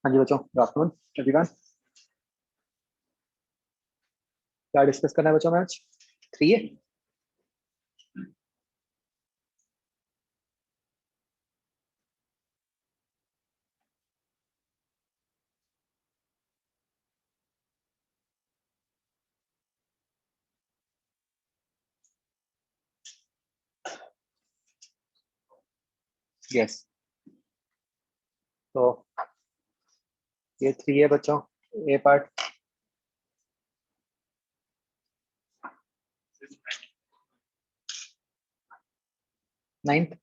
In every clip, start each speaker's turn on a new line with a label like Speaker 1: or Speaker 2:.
Speaker 1: हाँ जी बच्चों, good afternoon everyone. क्या डिस्कस करना है बच्चों में आज? 3 है। यस, तो ये 3 है बच्चों, ए पार्ट। नाइन्थ।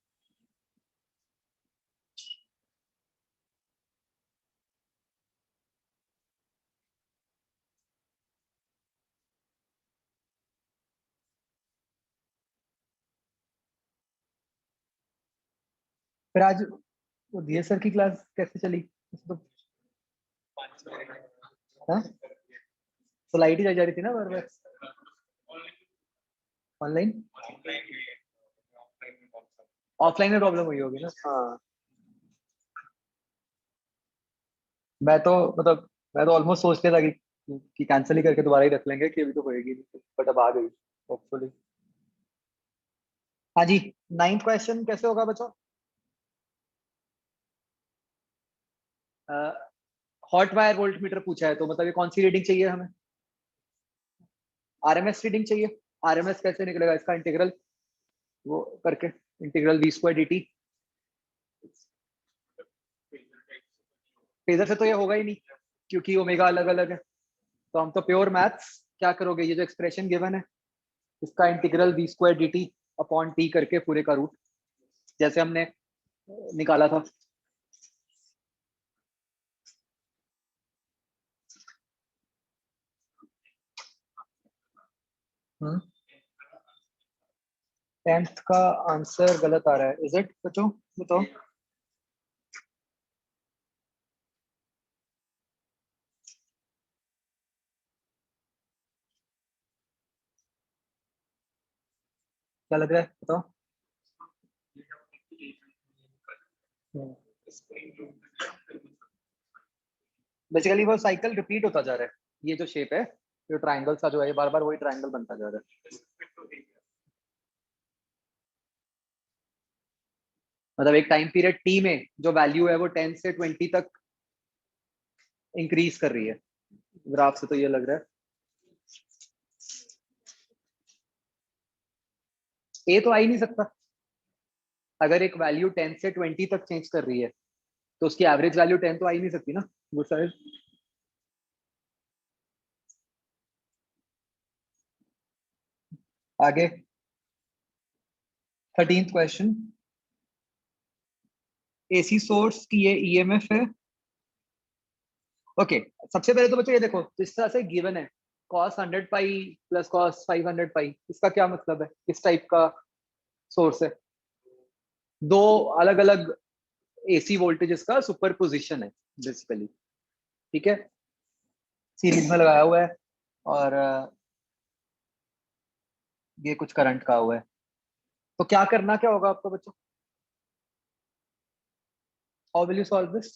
Speaker 1: फिर आज वो दिए सर की क्लास कैसे चली? तो हाँ, तो लाइट ही जा रही थी ना बार बार। ऑनलाइन ऑफलाइन में प्रॉब्लम हुई होगी ना। हाँ, मैं तो मतलब मैं तो ऑलमोस्ट सोच लिया था कि कैंसिल ही करके दोबारा ही रख लेंगे कि अभी तो होएगी नहीं, बट अब आ गई होपफुली। हाँ जी, 9th क्वेश्चन कैसे होगा बच्चों? हॉट वायर वोल्ट मीटर पूछा है, तो मतलब ये कौन सी रीडिंग चाहिए हमें? आरएमएस रीडिंग चाहिए। आरएमएस कैसे निकलेगा इसका इंटीग्रल? वो करके integral v square d t. Phasor से तो ये होगा ही नहीं, क्योंकि ओमेगा अलग अलग है। तो हम तो प्योर मैथ्स क्या करोगे, ये जो एक्सप्रेशन गिवन है इसका integral v square d t upon t करके पूरे का रूट, जैसे हमने निकाला था। हम्म, 10th का आंसर गलत आ रहा है, इज इट बच्चों? बताओ। क्या लग रहा है, बताओ। बेसिकली वो साइकिल रिपीट होता जा रहा है, ये जो शेप है, जो ट्राइंगल का जो है, बार बार वही ट्राइंगल बनता जा रहा है। मतलब एक टाइम पीरियड टी में जो वैल्यू है वो 10 से 20 तक इंक्रीज कर रही है। ग्राफ से तो ये लग रहा है। ए तो आ ही नहीं सकता। अगर एक वैल्यू 10 से 20 तक चेंज कर रही है तो उसकी एवरेज वैल्यू 10 तो आ ही नहीं सकती ना, वो शायद। आगे 13th क्वेश्चन। एसी सोर्स की ये ईएमएफ है। ओके, सबसे पहले तो बच्चों ये देखो, जिस तरह से गिवन है cos 100 पाई प्लस cos 500 पाई, इसका क्या मतलब है, किस टाइप का सोर्स है? दो अलग अलग एसी वोल्टेजेस का सुपरपोजिशन है बेसिकली। ठीक है, सीरीज में लगाया हुआ है, और ये कुछ करंट का हुआ है। तो क्या करना क्या होगा आपको बच्चों? How will you solve this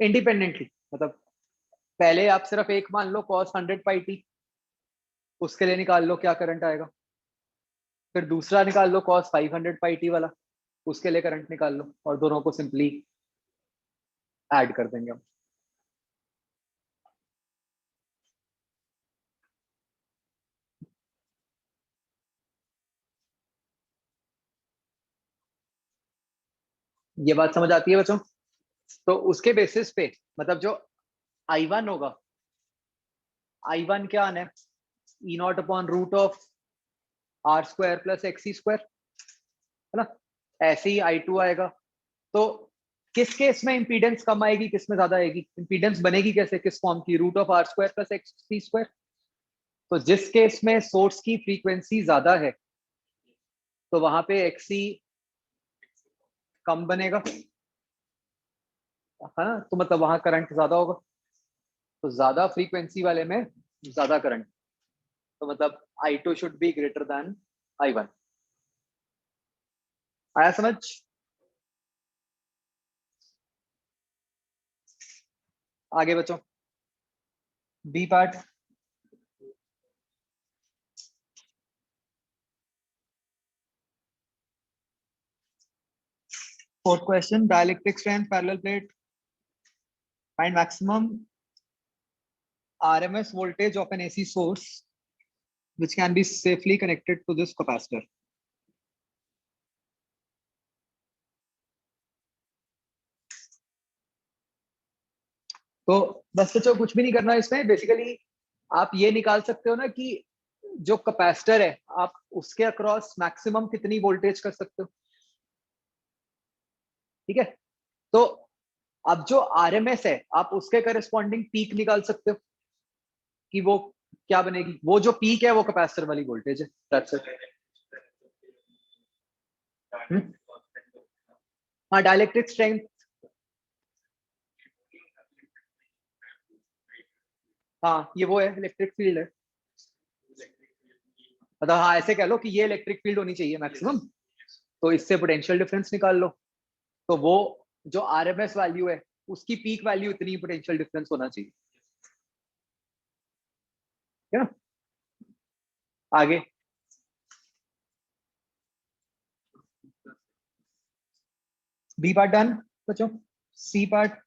Speaker 1: independently? मतलब पहले आप सिर्फ एक मान लो cos 100 पाई टी, उसके लिए निकाल लो क्या करंट आएगा। फिर दूसरा निकाल लो cos 500 पाई टी वाला, उसके लिए करंट निकाल लो, और दोनों को सिंपली ऐड कर देंगे हम। ये बात समझ आती है बच्चों? तो उसके बेसिस पे मतलब जो I1 होगा, I1 क्या आना है? E naught upon root of are square plus x square, है ना? ऐसे ही I2 आएगा। तो किस केस में इंपीडेंस कम आएगी, किस में ज्यादा आएगी? इंपीडेंस बनेगी कैसे, किस फॉर्म की? Root of are square plus x square. तो जिस केस में सोर्स की फ्रीक्वेंसी ज्यादा है तो वहां पे एक्सी कम बनेगा, है ना? तो मतलब वहां करंट ज्यादा होगा। तो ज्यादा फ्रीक्वेंसी वाले में ज्यादा करंट, तो मतलब I2 should be greater than I1। आया समझ? आगे बच्चों, B part. Fourth question, dielectric strength parallel plate, find maximum RMS voltage of an AC source which can be safely connected to this capacitor. तो बस बच्चों कुछ भी नहीं करना इसमें, बेसिकली आप ये निकाल सकते हो ना कि जो कैपेसिटर है आप उसके अक्रॉस मैक्सिमम कितनी वोल्टेज कर सकते हो। ठीक है, तो अब जो RMS है आप उसके करस्पॉन्डिंग पीक निकाल सकते हो कि वो क्या बनेगी। वो जो पीक है वो कैपेसिटर वाली वोल्टेज है। That's it. हाँ, डाइलेक्ट्रिक स्ट्रेंथ, हाँ ये वो है, इलेक्ट्रिक फील्ड है। मतलब हाँ ऐसे कह लो कि ये इलेक्ट्रिक फील्ड होनी चाहिए मैक्सिमम, तो इससे पोटेंशियल डिफरेंस निकाल लो। तो वो जो RMS वैल्यू है उसकी पीक वैल्यू इतनी पोटेंशियल डिफरेंस होना चाहिए। है ना, आगे बी पार्ट डन बच्चों, सी पार्ट।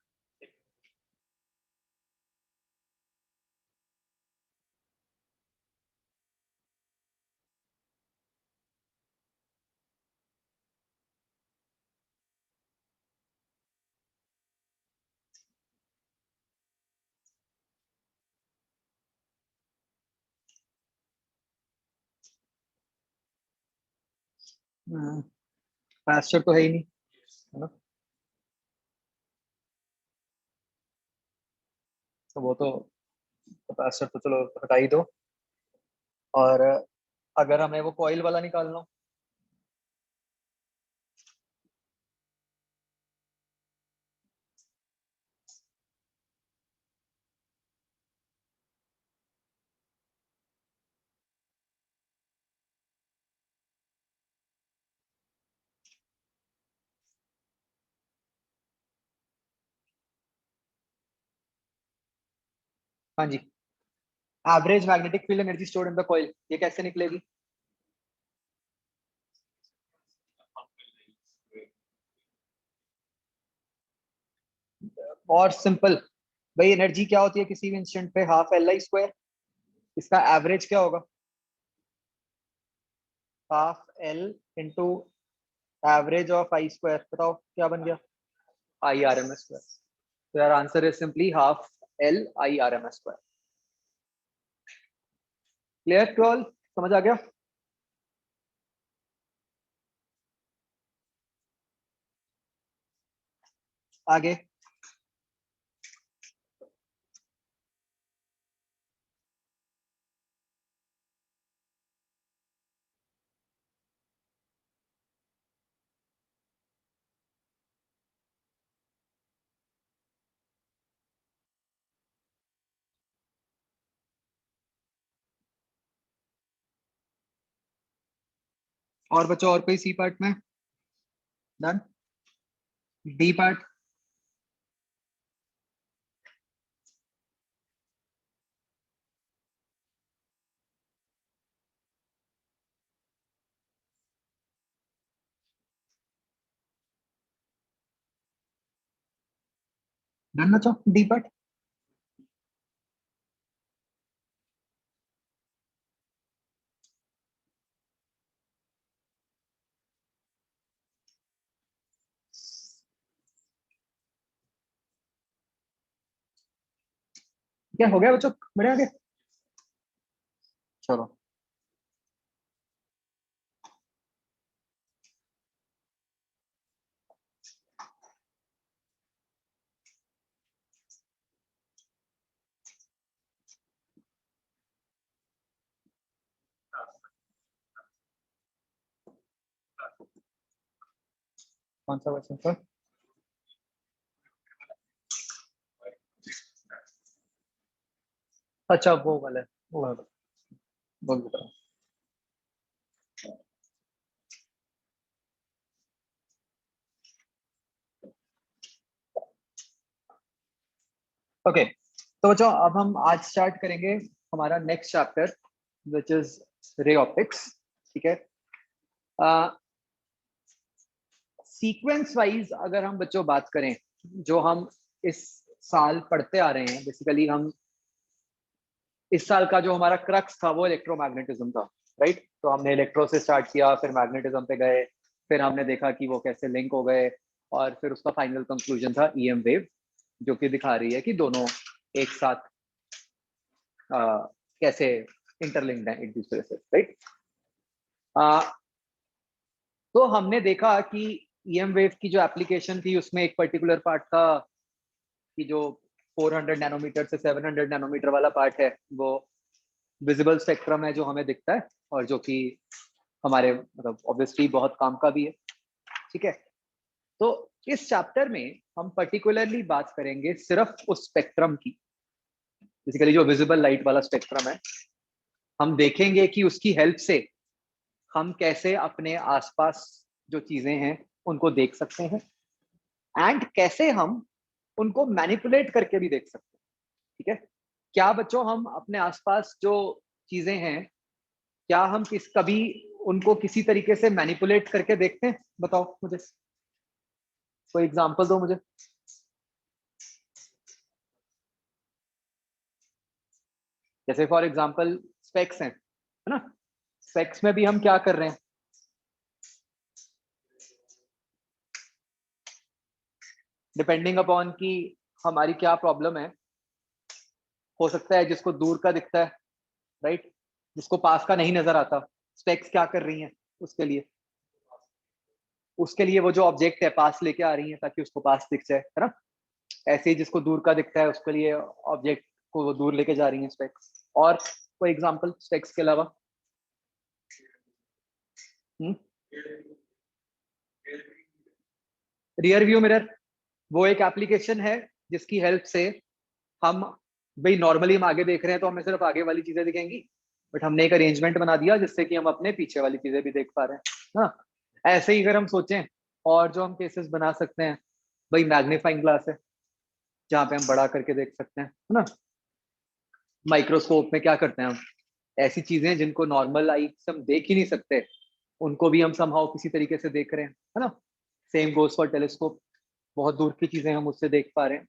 Speaker 1: कैपेसिटर तो है ही नहीं, है ना, तो वो तो कैपेसिटर तो चलो हटा ही दो। और अगर हमें वो कॉइल वाला निकालना हो, हाँ जी, average magnetic field energy stored in the coil, ये कैसे निकलेगी। और सिंपल भाई, एनर्जी क्या होती है किसी भी इंस्टेंट पे, हाफ LI स्क्वायर। इसका एवरेज क्या होगा, half L into average of I square. बताओ क्या बन गया, IRMS स्क्वायर। तो यार answer is simply half LIRMS square. Clear to all, समझ आ गया। आगे और बच्चों, और कोई सी पार्ट में डन। डी पार्ट डन बच्चों, डी पार्ट। क्या हो गया बच्चों, बढ़िया आगे, चलो। कौन सा क्वेश्चन सर। अच्छा वो वाला है, वो वाला, बोल बताओ। ओके, तो बच्चों अब हम आज स्टार्ट करेंगे हमारा next chapter which is ray optics. ठीक है, सीक्वेंस वाइज अगर हम बच्चों बात करें, जो हम इस साल पढ़ते आ रहे हैं, बेसिकली हम इस साल का जो हमारा क्रक्स था वो इलेक्ट्रोमैग्नेटिज्म था, राइट। तो हमने इलेक्ट्रो से स्टार्ट किया, फिर मैग्नेटिज्म पे गए, फिर हमने देखा कि वो कैसे लिंक हो गए, और फिर उसका फाइनल कंक्लूजन था ईएम वेव, जो कि दिखा रही है कि दोनों एक साथ कैसे इंटरलिंक्ड है एक दूसरे से, राइट। तो हमने देखा कि ईएम वेव की जो एप्लीकेशन थी उसमें एक पर्टिकुलर पार्ट था कि जो 400 नैनोमीटर से 700 नैनोमीटर वाला पार्ट है वो विजिबल स्पेक्ट्रम है जो हमें दिखता है, और जो कि हमारे मतलब ऑब्वियसली बहुत काम का भी है। ठीक है, तो इस चैप्टर में हम पर्टिकुलरली बात करेंगे सिर्फ उस स्पेक्ट्रम की, बेसिकली जो विजिबल लाइट वाला स्पेक्ट्रम है। हम देखेंगे कि उसकी हेल्प से हम कैसे अपने आसपास जो चीजें हैं उनको देख सकते हैं, एंड कैसे हम उनको मैनिपुलेट करके भी देख सकते हैं। ठीक है, क्या बच्चों हम अपने आसपास जो चीजें हैं, क्या हम कभी उनको किसी तरीके से मैनिपुलेट करके देखते हैं? बताओ मुझे, कोई एग्जांपल दो मुझे। जैसे फॉर एग्जांपल स्पेक्स हैं, है ना। स्पेक्स में भी हम क्या कर रहे हैं, डिपेंडिंग अपॉन कि हमारी क्या प्रॉब्लम है, हो सकता है जिसको दूर का दिखता है, राइट, जिसको पास का नहीं नजर आता, स्पेक्स क्या कर रही हैं उसके लिए, वो जो ऑब्जेक्ट है पास लेके आ रही है ताकि उसको पास दिख जाए, है ना। ऐसे ही जिसको दूर का दिखता है उसके लिए ऑब्जेक्ट को वो दूर लेके जा रही है स्पेक्स। और कोई एग्जांपल स्पेक्स के अलावा? रियर व्यू मिरर, वो एक एप्लीकेशन है जिसकी हेल्प से हम, भाई नॉर्मली हम आगे देख रहे हैं तो हमें सिर्फ आगे वाली चीजें दिखेंगी, बट हमने एक अरेंजमेंट बना दिया जिससे कि हम अपने पीछे वाली चीजें भी देख पा रहे हैं। हाँ, ऐसे ही अगर हम सोचें और जो हम केसेस बना सकते हैं, भाई मैग्नीफाइंग ग्लास है जहाँ पे हम बड़ा करके देख सकते हैं, है ना। माइक्रोस्कोप में क्या करते हैं हम, ऐसी चीजें जिनको नॉर्मल आई से हम देख ही नहीं सकते, उनको भी हम समहाउ किसी तरीके से देख रहे हैं, है ना। सेम गोज फॉर टेलीस्कोप, बहुत दूर की चीजें हम उससे देख पा रहे हैं,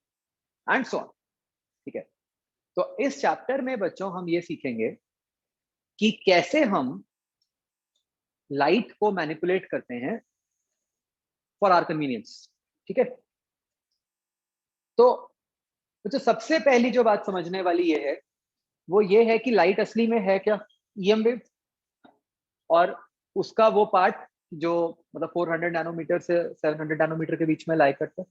Speaker 1: एंड सो ऑन। ठीक है, तो इस चैप्टर में बच्चों हम ये सीखेंगे कि कैसे हम लाइट को मैनिपुलेट करते हैं फॉर आवर कन्वीनियंस। ठीक है, तो बच्चों सबसे पहली जो बात समझने वाली ये है, वो ये है कि लाइट असली में है क्या, ईएम वेव, और उसका वो पार्ट जो मतलब 400 नैनोमीटर से 700 नैनोमीटर के बीच में लाई करता है।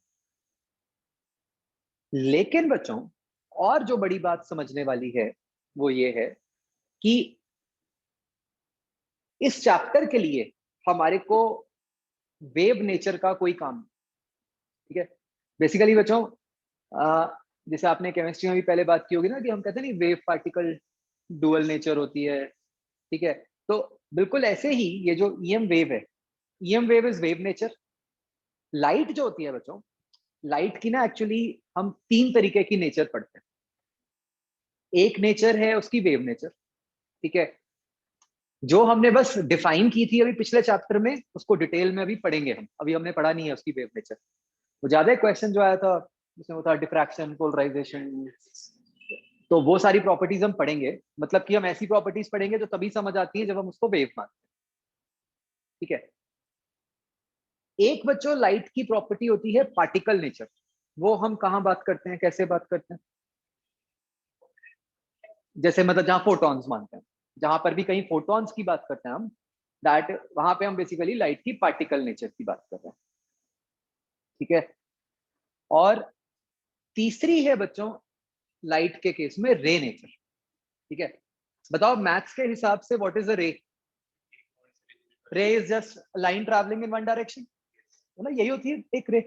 Speaker 1: लेकिन बच्चों और जो बड़ी बात समझने वाली है वो ये है कि इस चैप्टर के लिए हमारे को वेव नेचर का कोई काम नहीं। ठीक है, बेसिकली बच्चों जैसे आपने केमिस्ट्री में भी पहले बात की होगी ना कि हम कहते हैं नहीं वेव पार्टिकल डुअल नेचर होती है। ठीक है, तो बिल्कुल ऐसे ही ये जो ईएम वेव है, EM wave is wave nature. Light जो होती है बच्चों, लाइट की ना एक्चुअली हम तीन तरीके की नेचर पढ़ते हैं। एक नेचर है उसकी वेव नेचर, ठीक है, जो हमने बस डिफाइन की थी अभी पिछले चैप्टर में, उसको डिटेल में अभी पढ़ेंगे हम, अभी हमने पढ़ा नहीं है उसकी वेव नेचर। वो ज्यादा क्वेश्चन जो आया था उसमें वो था डिफ्रैक्शन, पोलराइजेशन, तो वो सारी प्रॉपर्टीज हम पढ़ेंगे, मतलब कि हम ऐसी प्रॉपर्टीज पढ़ेंगे जो तभी समझ आती है जब हम उसको वेव मानते हैं। ठीक है, एक बच्चों लाइट की प्रॉपर्टी होती है पार्टिकल नेचर, वो हम कहाँ बात करते हैं, कैसे बात करते हैं, जैसे मतलब जहाँ फोटॉन्स मानते हैं, जहां पर भी कहीं फोटॉन्स की बात करते हैं हम, दैट वहां पे हम बेसिकली लाइट की पार्टिकल नेचर की बात कर रहे हैं। ठीक है, और तीसरी है बच्चों लाइट के केस में रे नेचर। ठीक है, बताओ मैथ्स के हिसाब से व्हाट इज अ रे? रे is just line travelling in one direction, है ना, यही होती है एक रे।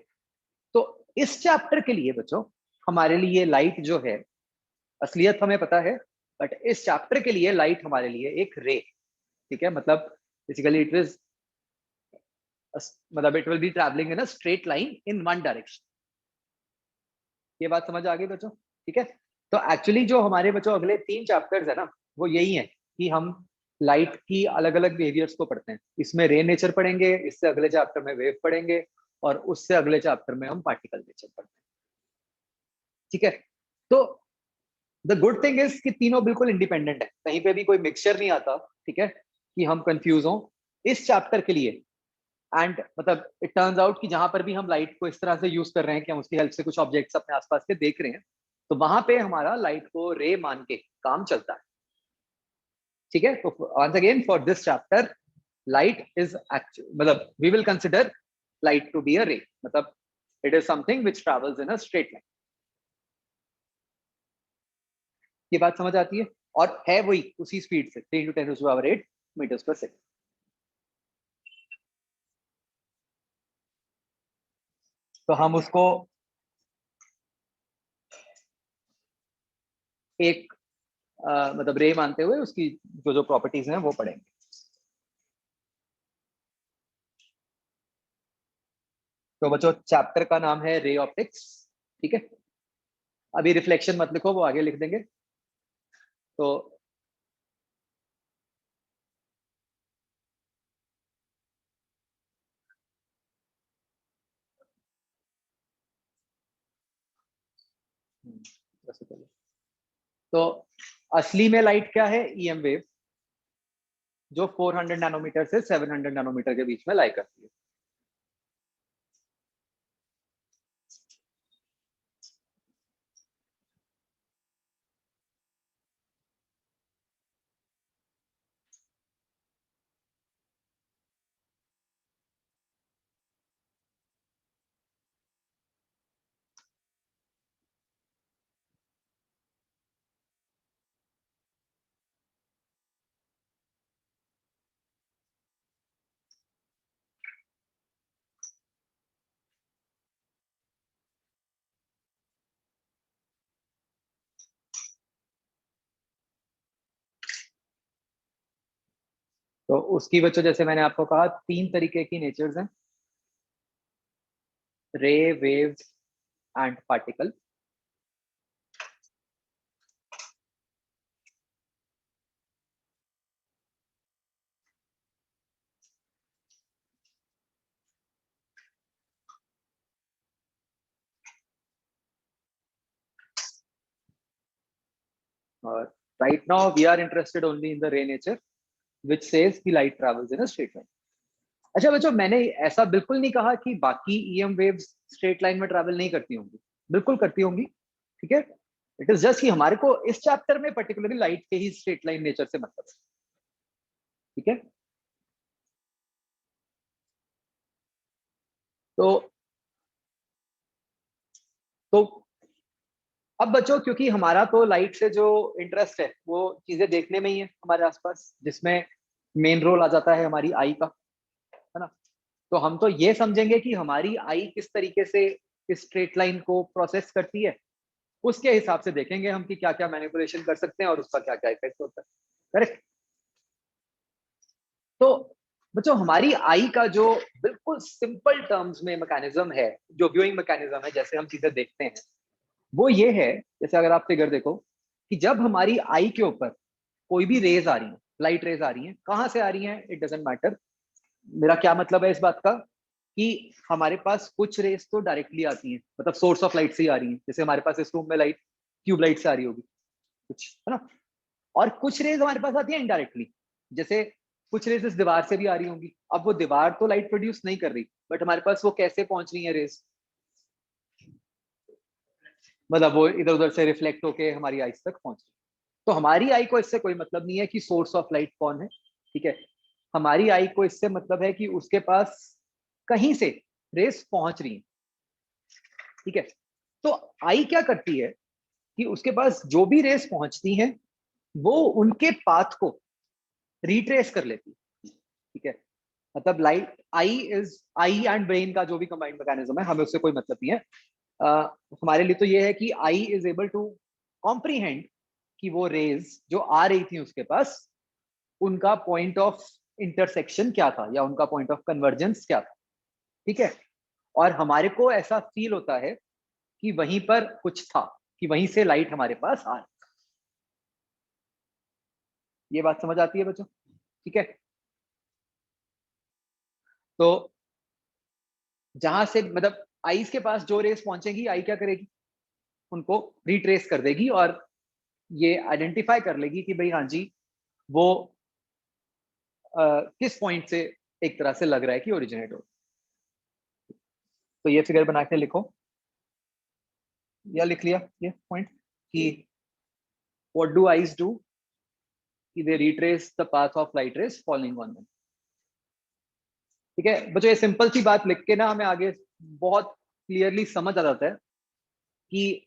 Speaker 1: तो इस चैप्टर के लिए बच्चों हमारे लिए लाइट जो है, असलियत हमें पता है, बट इस चैप्टर के लिए लाइट हमारे लिए एक रे। ठीक है, मतलब बेसिकली इट इज, मतलब it will be travelling in a straight line in one direction. ये बात समझ आ गई बच्चों? ठीक है। तो एक्चुअली जो हमारे बच्चों अगले 3 चैप्टर्स है ना, वो यही है कि हम लाइट की अलग अलग बिहेवियर्स को पढ़ते हैं। इसमें रे नेचर पढ़ेंगे, इससे अगले चैप्टर में वेव पढ़ेंगे, और उससे अगले चैप्टर में हम पार्टिकल नेचर पढ़ते हैं। ठीक है। तो द गुड थिंग इज कि तीनों बिल्कुल इंडिपेंडेंट है, कहीं पे भी कोई मिक्सचर नहीं आता, ठीक है, कि हम कंफ्यूज हों इस चैप्टर के लिए। एंड मतलब इट टर्न्स आउट कि जहां पर भी हम लाइट को इस तरह से यूज कर रहे हैं कि हम उसकी हेल्प से कुछ ऑब्जेक्ट्स अपने आसपास के देख रहे हैं, तो वहां पे हमारा लाइट को रे मान के काम चलता है। ठीक है। तो once again for this chapter light is मतलब we will consider light to be a ray, मतलब it is something which travels in a straight line. ये बात समझ आती है, और है वही उसी स्पीड से 3 × 10⁸ मीटर्स पर सेकंड। तो हम उसको एक मतलब रे मानते हुए उसकी जो जो प्रॉपर्टीज हैं वो पढ़ेंगे। तो बच्चों चैप्टर का नाम है रे ऑप्टिक्स। ठीक है। अभी रिफ्लेक्शन मत लिखो, वो आगे लिख देंगे। तो तो असली में लाइट क्या है? ईएम वेव, जो 400 नैनोमीटर से 700 नैनोमीटर के बीच में लाई करती है। तो उसकी वजह जैसे मैंने आपको कहा 3 तरीके की नेचर्स हैं, रे, वेव एंड पार्टिकल। और right now we are interested only in the ray nature which says कि light travels in a straight line। अच्छा बच्चों, मैंने ऐसा बिल्कुल नहीं कहा कि बाकी ईएम वेव्स स्ट्रेट लाइन में ट्रैवल नहीं करती होंगी, बिल्कुल करती होंगी। ठीक है। इट इज जस्ट कि हमारे को इस चैप्टर में पर्टिकुलरली लाइट के ही स्ट्रेट लाइन नेचर से मतलब है। ठीक है। तो तो अब बच्चों, क्योंकि हमारा तो लाइट से जो इंटरेस्ट है वो चीजें देखने में ही है हमारे आसपास, जिसमें मेन रोल आ जाता है हमारी आई का, है ना। तो हम तो ये समझेंगे कि हमारी आई किस तरीके से इस स्ट्रेट लाइन को प्रोसेस करती है, उसके हिसाब से देखेंगे हम कि क्या क्या मैनिपुलेशन कर सकते हैं और उसका क्या क्या इफेक्ट होता है। करेक्ट। तो बच्चों हमारी आई का जो बिल्कुल सिंपल टर्म्स में मैकेनिज्म है, जो व्यूइंग मैकेनिज्म है, जैसे हम चीजें देखते हैं, वो ये है, जैसे अगर आप फिगर देखो कि जब हमारी आई के ऊपर कोई भी रेज आ रही है, लाइट रेज आ रही है, कहां से आ रही है इट डजेंट मैटर। मेरा क्या मतलब है इस बात का कि हमारे पास कुछ रेस तो डायरेक्टली आती हैं, मतलब सोर्स ऑफ लाइट से ही आ रही हैं, जैसे हमारे पास इस रूम में लाइट ट्यूब लाइट से आ रही होगी कुछ, है ना। और कुछ रेज हमारे पास आती है इनडायरेक्टली, जैसे कुछ रेज इस दीवार से भी आ रही होंगी। अब वो दीवार तो लाइट प्रोड्यूस नहीं कर रही, बट हमारे पास वो कैसे पहुंच रही है रेज, मतलब वो इधर उधर से रिफ्लेक्ट होके हमारी आईज तक पहुंच रही। तो हमारी आई को इससे कोई मतलब नहीं है कि सोर्स ऑफ लाइट कौन है। ठीक है। हमारी आई को इससे मतलब है कि उसके पास कहीं से रेस पहुंच रही है। ठीक है। तो आई क्या करती है कि उसके पास जो भी रेस पहुंचती हैं वो उनके पाथ को रिट्रेस कर लेती है। ठीक है। मतलब लाइट आई एंड ब्रेन का जो भी कंबाइंड मैकेनिज्म है, हमें उससे कोई मतलब नहीं है। हमारे लिए तो ये है कि I is able to comprehend कि वो रेज जो आ रही थी उसके पास, उनका पॉइंट ऑफ इंटरसेक्शन क्या था या उनका पॉइंट ऑफ कन्वर्जेंस क्या था। ठीक है। और हमारे को ऐसा फील होता है कि वहीं पर कुछ था, कि वहीं से लाइट हमारे पास आ रही है। ये बात समझ आती है बच्चों? ठीक है, तो जहां से मतलब आईज के पास जो रेस पहुंचेगी, आई क्या करेगी, उनको रिट्रेस कर देगी और ये आइडेंटिफाई कर लेगी कि भाई हाँ जी, वो किस पॉइंट से एक तरह से लग रहा है कि ओरिजिनेट हो। तो ये फिगर बना के लिखो, या लिख लिया ये पॉइंट कि व्हाट डू आईज डू, कि they retrace the path of light rays falling on them. ठीक है बच्चों, ये सिंपल सी बात लिख के ना हमें आगे बहुत क्लियरली समझ आ जाता है कि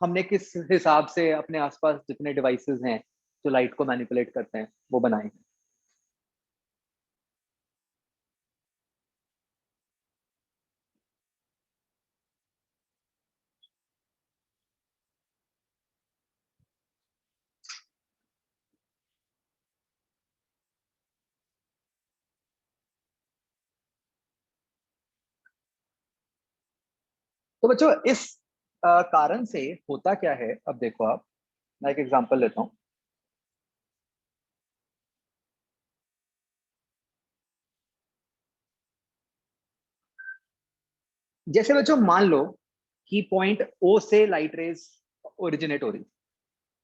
Speaker 1: हमने किस हिसाब से अपने आसपास जितने डिवाइसेस हैं जो लाइट को मैनिपुलेट करते हैं वो बनाए हैं। तो बच्चों इस कारण से होता क्या है, अब देखो आप, मैं एक एग्जांपल लेता हूँ। जैसे बच्चों मान लो कि पॉइंट ओ से लाइट रेज ओरिजिनेट हो रही,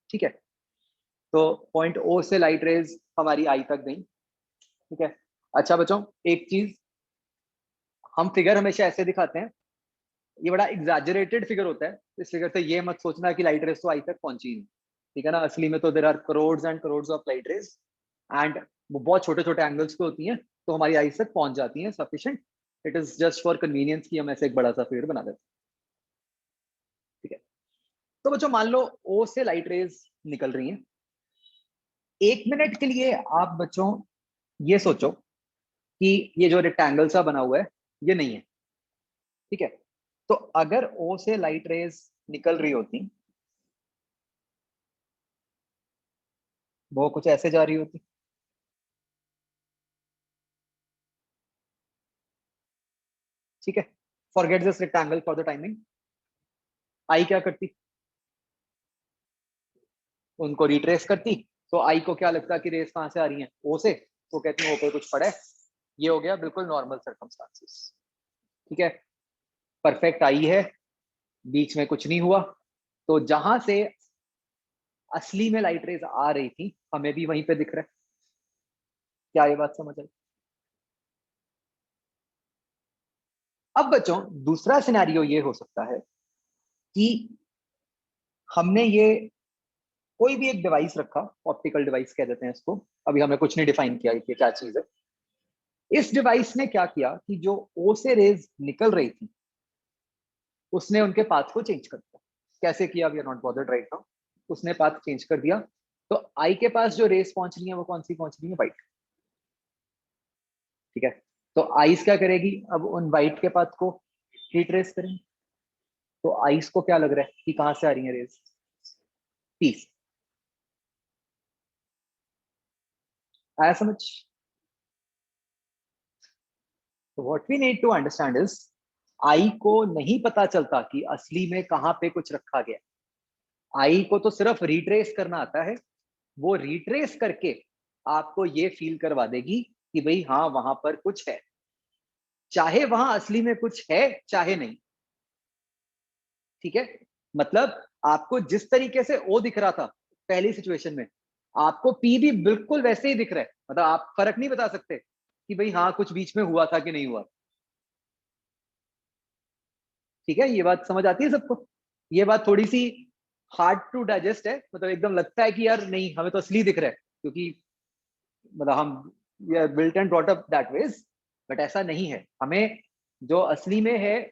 Speaker 1: ठीक है, तो पॉइंट ओ से लाइट रेज हमारी आई तक गई। ठीक है, अच्छा बच्चों एक चीज, हम फिगर हमेशा ऐसे दिखाते हैं, ये बड़ा एग्जैजरेटेड फिगर होता है, इस फिगर से ये मत सोचना कि लाइट रेज तो आई तक पहुंची नहीं। ठीक है ना, असली में तो there are crores and crores of light rays, and वो बहुत छोटे छोटे एंगल्स पे होती हैं, तो हमारी आई तक पहुंच जाती हैं sufficient. It is just for convenience कि हम ऐसे एक बड़ा सा फिगर बना देते हैं। ठीक है, तो बच्चों मान लो ओ से लाइट रेज निकल रही हैं, 1 मिनट के लिए आप बच्चों ये सोचो कि ये जो रेक्टेंगल सा बना हुआ है ये नहीं है। ठीक है, तो अगर ओ से लाइट रेज निकल रही होती, वो कुछ ऐसे जा रही होती। ठीक है, forget this rectangle for the timing. Eye क्या करती, उनको रिट्रेस करती, तो आई को क्या लगता कि रेस कहां से आ रही है, ओ से, तो कहती है ओ पे कुछ पड़ा है। ये हो गया बिल्कुल नॉर्मल सर्कमस्टांसेस। ठीक है, परफेक्ट आई है, बीच में कुछ नहीं हुआ, तो जहां से असली में लाइट रेज आ रही थी हमें भी वहीं पे दिख रहा है। क्या ये बात समझ आई? अब बच्चों दूसरा सिनेरियो ये हो सकता है कि हमने ये कोई भी एक डिवाइस रखा, ऑप्टिकल डिवाइस कह देते हैं इसको, अभी हमने कुछ नहीं डिफाइन किया कि क्या चीज है। इस डिवाइस ने क्या किया कि जो ओ से रेज निकल रही थी उसने उनके पाथ को चेंज कर दिया। कैसे किया, we are not bothered right now. उसने पाथ चेंज कर दिया, तो आई के पास जो रेस पहुंच रही है वो कौन सी पहुंच रही है, व्हाइट। ठीक है, तो आइस क्या करेगी, अब उन व्हाइट के पाथ को रिट्रेस करेंगे, तो आइस को क्या लग रहा है कि कहां से आ रही है रेस, पीस। आया समझ? तो what we need to understand is, eye को नहीं पता चलता कि असली में कहां पे कुछ रखा गया। आई को तो सिर्फ रिट्रेस करना आता है, वो रिट्रेस करके आपको ये फील करवा देगी कि भाई हाँ वहां पर कुछ है, चाहे वहां असली में कुछ है चाहे नहीं। ठीक है, मतलब आपको जिस तरीके से ओ दिख रहा था पहली सिचुएशन में, आपको पी भी बिल्कुल वैसे ही दिख रहा है, मतलब आप फर्क नहीं बता सकते कि भाई हाँ कुछ बीच में हुआ था कि नहीं हुआ। ठीक है, ये बात समझ आती है सबको? ये बात थोड़ी सी हार्ड टू डाइजेस्ट है, मतलब एकदम लगता है कि यार नहीं हमें तो असली दिख रहा है, क्योंकि मतलब हम ये built and brought up that ways, but ऐसा नहीं है। हमें जो असली में है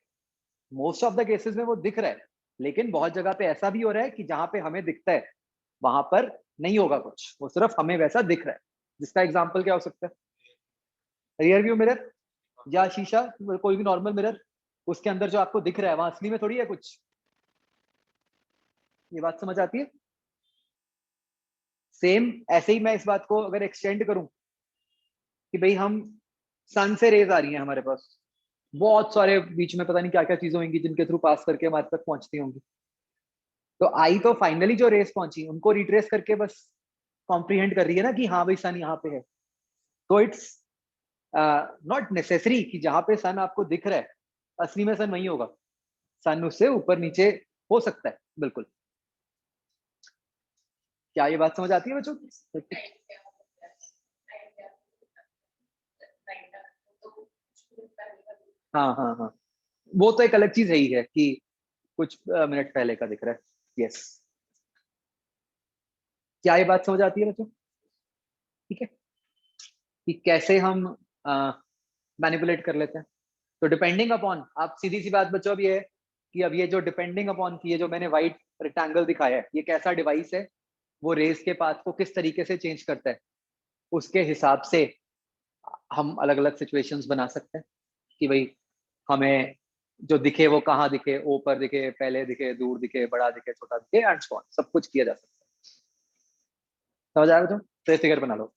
Speaker 1: मोस्ट ऑफ द केसेस में वो दिख रहा है, लेकिन बहुत जगह पे ऐसा भी हो रहा है कि जहां पे हमें दिखता है वहां पर नहीं होगा कुछ, वो सिर्फ हमें वैसा दिख रहा है। जिसका एग्जाम्पल क्या हो सकता है, रियर व्यू मिरर या शीशा, कोई भी नॉर्मल मिरर, उसके अंदर जो आपको दिख रहा है वहां असली में थोड़ी है कुछ। ये बात समझ आती है? सेम ऐसे ही मैं इस बात को अगर एक्सटेंड करूं कि भाई हम सन से रेज आ रही हैं हमारे पास, बहुत सारे बीच में पता नहीं क्या क्या चीजें होंगी जिनके थ्रू पास करके हमारे तक पहुंचती होंगी। तो आई तो फाइनली जो रेस पहुंची उनको रिट्रेस करके बस कॉम्प्रीहेंड कर रही है ना कि हाँ भाई सन यहाँ पे है। तो इट्स नॉट नेसेसरी कि जहां पे सन आपको दिख रहा है असली में सन वही होगा, सन उससे ऊपर नीचे हो सकता है। बिल्कुल। क्या ये बात समझ आती है बच्चों? हाँ हाँ हाँ, वो तो एक अलग चीज है ही है कि कुछ मिनट पहले का दिख रहा है। यस। क्या ये बात समझ आती है बच्चों? ठीक है, कि कैसे हम मैनिपुलेट कर लेते हैं। तो डिपेंडिंग अपॉन, आप सीधी सी बात बच्चों अब ये है कि अब ये जो डिपेंडिंग अपॉन की ये जो मैंने व्हाइट रेक्टेंगल दिखाया है, ये कैसा डिवाइस है, वो रेस के पाथ को किस तरीके से चेंज करता है, उसके हिसाब से हम अलग अलग सिचुएशंस बना सकते हैं कि भाई हमें जो दिखे वो कहाँ दिखे, ऊपर दिखे, पहले दिखे, दूर दिखे, बड़ा दिखे, छोटा दिखे, एंड सो ऑन, सब कुछ किया जा सकता है। समझ आएगा? तो ये फिगर बना लो।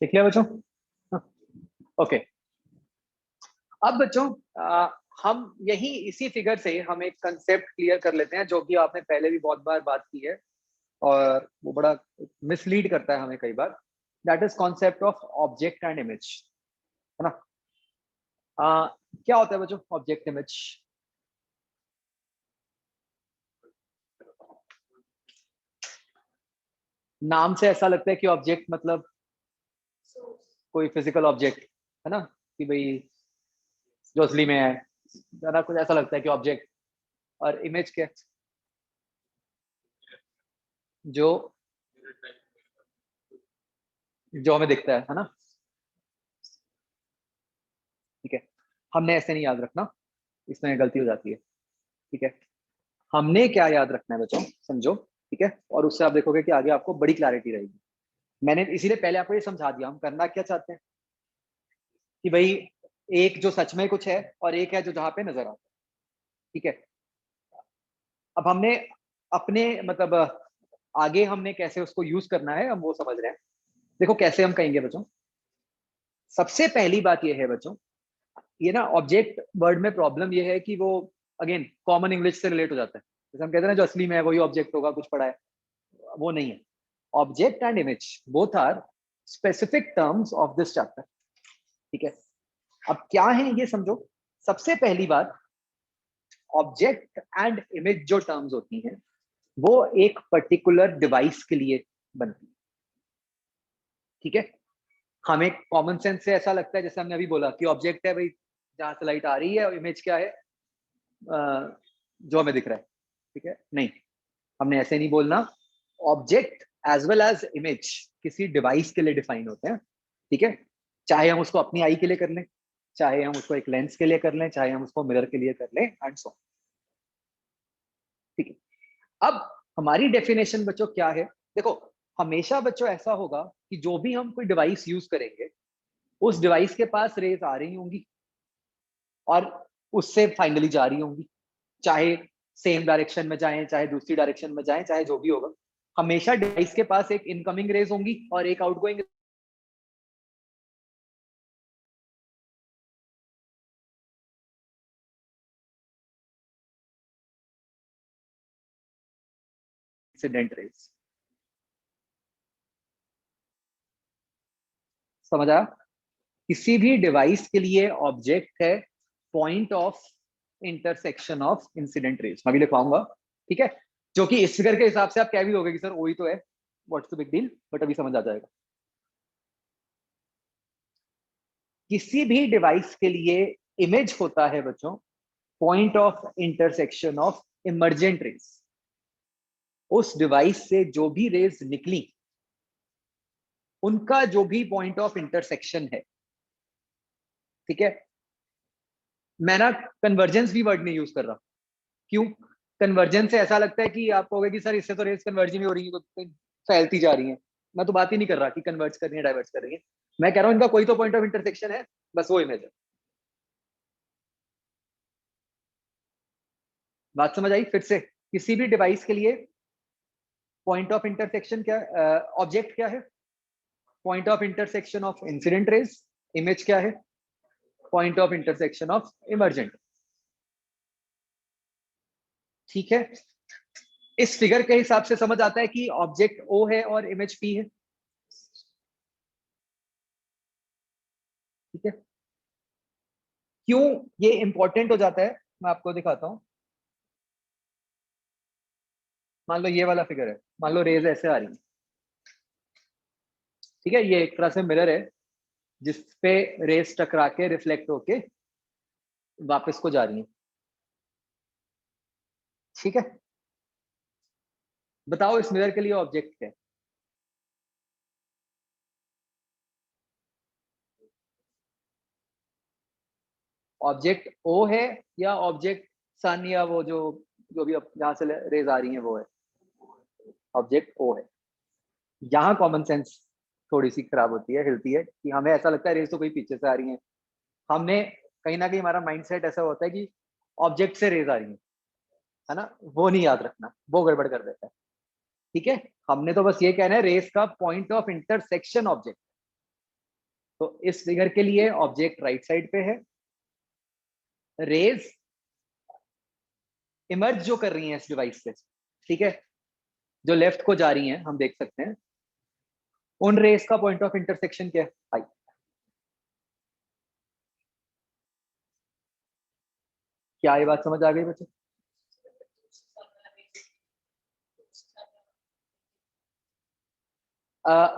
Speaker 1: देख लिया बच्चों? ओके। अब बच्चों हम यही इसी फिगर से हम एक कंसेप्ट क्लियर कर लेते हैं जो कि आपने पहले भी बहुत बार बात की है और वो बड़ा मिसलीड करता है हमें कई बार। That is concept of object and image, है ना? क्या होता है बच्चों ऑब्जेक्ट इमेज? नाम से ऐसा लगता है कि ऑब्जेक्ट मतलब कोई फिजिकल ऑब्जेक्ट, है ना, कि भाई जो असली में है ना, कुछ ऐसा लगता है कि ऑब्जेक्ट। और इमेज क्या? जो जो हमें दिखता है ना? ठीक है, हमने ऐसे नहीं याद रखना, इसमें गलती हो जाती है। ठीक है, हमने क्या याद रखना है बच्चों, समझो। ठीक है, और उससे आप देखोगे कि आगे आपको बड़ी क्लैरिटी रहेगी। मैंने इसीलिए पहले आपको ये समझा दिया हम करना क्या चाहते हैं, कि भाई एक जो सच में कुछ है और एक है जो जहां पे नजर आता है। ठीक है, अब हमने अपने मतलब आगे हमने कैसे उसको यूज करना है हम वो समझ रहे हैं। देखो कैसे हम कहेंगे बच्चों। सबसे पहली बात ये है बच्चों, ये ना ऑब्जेक्ट वर्ड में प्रॉब्लम ये है कि वो अगेन कॉमन इंग्लिश से रिलेट हो जाता है। जैसे हम कहते हैं ना जो असली में है वही ऑब्जेक्ट होगा, कुछ पड़ा है, वो नहीं है। Object and image both are specific terms of this chapter. ठीक है, अब क्या है ये समझो। सबसे पहली बात, ऑब्जेक्ट एंड इमेज जो टर्म्स होती हैं वो एक पर्टिकुलर डिवाइस के लिए बनती है। ठीक है, हमें कॉमन सेंस से ऐसा लगता है जैसे हमने अभी बोला कि ऑब्जेक्ट है भाई जहां से लाइट आ रही है, और इमेज क्या है, जो हमें दिख रहा है। ठीक है, नहीं, हमने ऐसे नहीं बोलना। Object as well as image किसी डिवाइस के लिए डिफाइन होते हैं। ठीक है, चाहे हम उसको अपनी आई के लिए कर लें, चाहे हम उसको एक लेंस के लिए कर लें, चाहे हम उसको मिरर के लिए कर लें, एंड सो। ठीक है, अब हमारी डेफिनेशन बच्चों क्या है? देखो, हमेशा बच्चों ऐसा होगा कि जो भी हम कोई डिवाइस यूज करेंगे उस डिवाइस के पास रेज आ रही होंगी और उससे फाइनली जा रही होंगी, चाहे सेम डायरेक्शन में जाएं, चाहे दूसरी डायरेक्शन में जाएं, चाहे जो भी होगा। हमेशा डिवाइस के पास एक इनकमिंग रेज होंगी और एक आउटगोइंग इंसिडेंट रेज। समझ आया? किसी भी डिवाइस के लिए ऑब्जेक्ट है point of intersection of incident raise. मैं भी लिखवाऊंगा, ठीक है, जो कि इस फिगर के हिसाब से आप कह भी दोगे कि सर वही तो है, what's the big deal, but अभी समझ आ जाएगा। किसी भी डिवाइस के लिए इमेज होता है बच्चों point of intersection of emergent rays. उस डिवाइस से जो भी रेज निकली उनका जो भी पॉइंट ऑफ इंटरसेक्शन है, ठीक है। मैं ना कन्वर्जेंस भी वर्ड नहीं यूज कर रहा। क्यों? कन्वर्जेंस से ऐसा लगता है कि आप कहोगे कि सर इससे तो रेस कन्वर्ज ही नहीं हो रही है, तो फैलती जा रही है। मैं तो बात ही नहीं कर रहा कि कन्वर्ज कर रही है डाइवर्ज कर रही है। मैं कह रहा हूं इनका कोई तो पॉइंट ऑफ इंटरसेक्शन है, बस वो इमेज है। बात समझ आई? फिर से, किसी भी डिवाइस के लिए पॉइंट ऑफ इंटरसेक्शन क्या, ऑब्जेक्ट क्या है? Point of intersection of incident raise. Image क्या है? Point of intersection of emergent. ठीक है, इस फिगर के हिसाब से समझ आता है कि ऑब्जेक्ट ओ है और इमेज पी है। ठीक है, क्यों ये इंपॉर्टेंट हो जाता है मैं आपको दिखाता हूं। मान लो ये वाला फिगर है, मान लो रेज ऐसे आ रही है, ठीक है, ये एक तरह से मिरर है जिसपे रेज टकरा के रिफ्लेक्ट होके वापस को जा रही है। ठीक है, बताओ इस मिरर के लिए ऑब्जेक्ट क्या है? ऑब्जेक्ट ओ है या ऑब्जेक्ट सन, या वो जो जो भी जहां से रेज आ रही है वो है? ऑब्जेक्ट ओ है। यहाँ कॉमन सेंस थोड़ी सी खराब होती है, हिलती है, कि हमें ऐसा लगता है रेस तो कोई पीछे से आ रही है। हमने कहीं ना कहीं हमारा माइंडसेट ऐसा होता है कि ऑब्जेक्ट से रेज आ रही है ना, वो नहीं याद रखना, वो गड़बड़ कर देता है। ठीक है, हमने तो बस ये कहना है रेस का पॉइंट ऑफ इंटरसेक्शन ऑब्जेक्ट। तो इस फिगर के लिए ऑब्जेक्ट राइट साइड पे है, रेज इमर्ज जो कर रही हैं इस डिवाइस से, ठीक है, जो लेफ्ट को जा रही हैं हम देख सकते हैं, उन रेस का पॉइंट ऑफ इंटरसेक्शन क्या है? आई। क्या ये बात समझ आ गई बच्चों?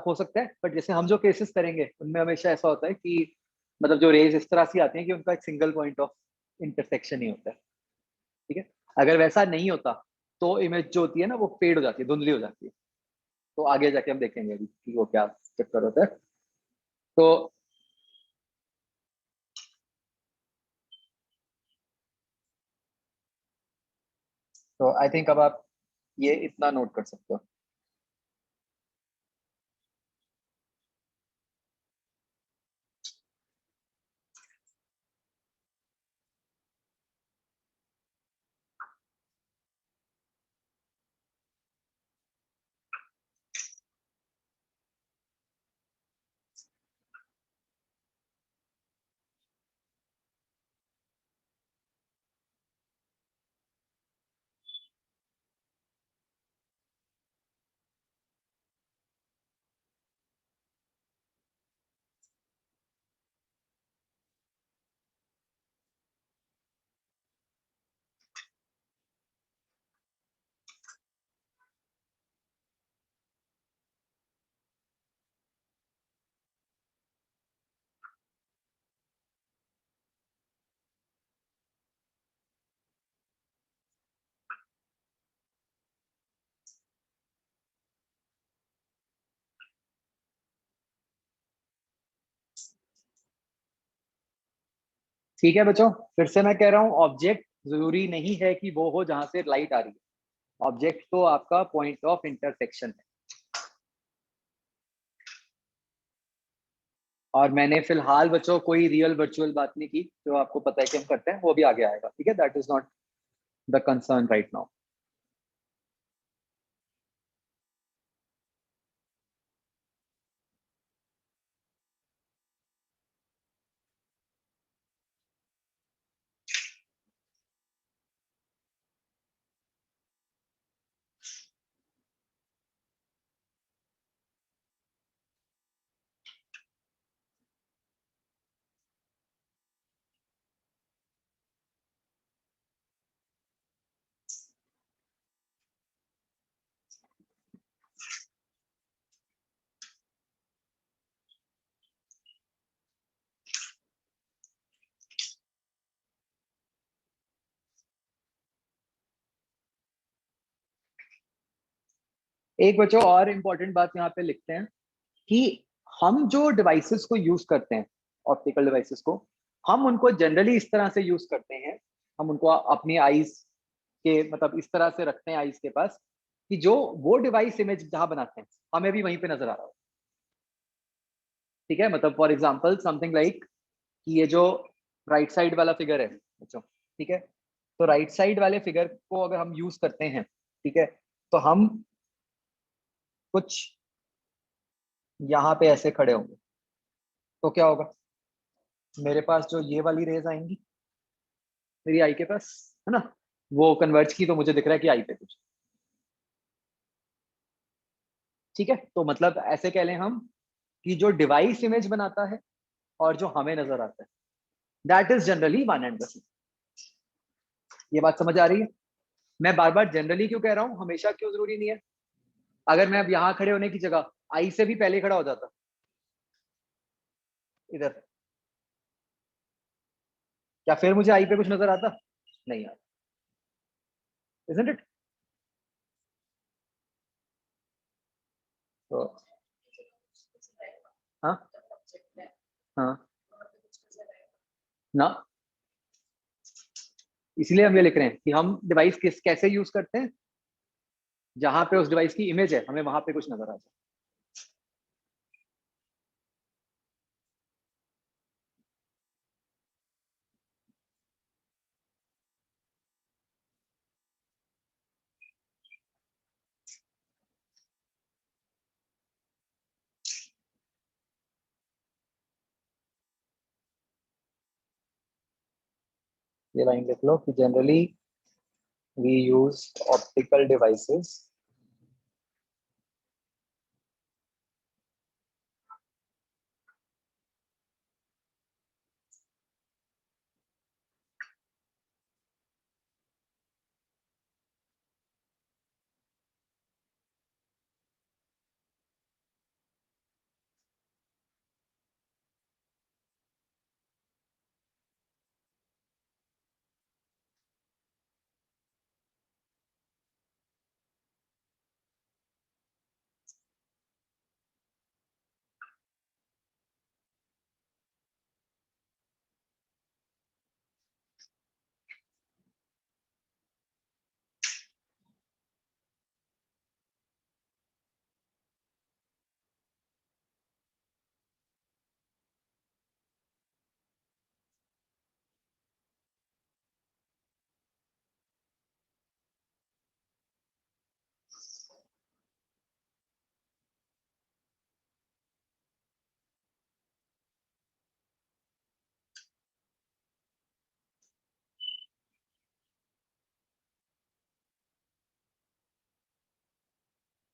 Speaker 1: हो सकता है, बट जैसे हम जो केसेस करेंगे उनमें हमेशा ऐसा होता है कि मतलब जो रेज इस तरह से आती हैं कि उनका एक सिंगल पॉइंट ऑफ इंटरसेक्शन ही होता है। ठीक है, अगर वैसा नहीं होता तो इमेज जो होती है ना वो फेड हो जाती है, धुंधली हो जाती है। तो आगे जाके हम देखेंगे अभी कि वो क्या चक्कर होता है। तो आई थिंक अब आप ये इतना नोट कर सकते हो। ठीक है बच्चों, फिर से मैं कह रहा हूँ ऑब्जेक्ट जरूरी नहीं है कि वो हो जहां से लाइट आ रही है। ऑब्जेक्ट तो आपका पॉइंट ऑफ इंटरसेक्शन है। और मैंने फिलहाल बच्चों कोई रियल वर्चुअल बात नहीं की, जो आपको पता है कि हम करते हैं वो भी आगे आएगा। ठीक है, that is not the concern right now. एक बच्चों और इम्पोर्टेंट बात यहाँ पे लिखते हैं कि हम जो डिवाइसेस को यूज करते हैं, ऑप्टिकल डिवाइसेस को, हम उनको जनरली इस तरह से यूज करते हैं, हम उनको अपनी आईज के मतलब इस तरह से रखते हैं आईज के पास कि जो वो डिवाइस इमेज जहां बनाते हैं हमें भी वहीं पे नजर आ रहा हो। ठीक है, मतलब फॉर एग्जांपल समथिंग लाइक कि ये जो राइट साइड वाला फिगर है बच्चों, ठीक है, तो राइट साइड वाले फिगर को अगर हम यूज करते हैं, ठीक है, तो हम कुछ यहाँ पे ऐसे खड़े होंगे तो क्या होगा, मेरे पास जो ये वाली रेज आएंगी मेरी आई के पास, है ना, वो कन्वर्ज की तो मुझे दिख रहा है कि आई पे कुछ। ठीक है, तो मतलब ऐसे कह लें हम कि जो डिवाइस इमेज बनाता है और जो हमें नजर आता है, दैट इज जनरली 100%। ये बात समझ आ रही है? मैं बार बार जनरली क्यों कह रहा हूं, हमेशा क्यों जरूरी नहीं है। अगर मैं अब यहाँ खड़े होने की जगह आई से भी पहले खड़ा हो जाता इधर, क्या फिर मुझे आई पे कुछ नजर आता? नहीं आता, इजंट इट? तो हाँ, हाँ, ना, इसलिए हम ये लिख रहे हैं कि हम डिवाइस किस कैसे यूज करते हैं, जहां पे उस डिवाइस की इमेज है हमें वहां पे कुछ नजर आ जाए। ये लाइन लिख लो कि generally we use optical devices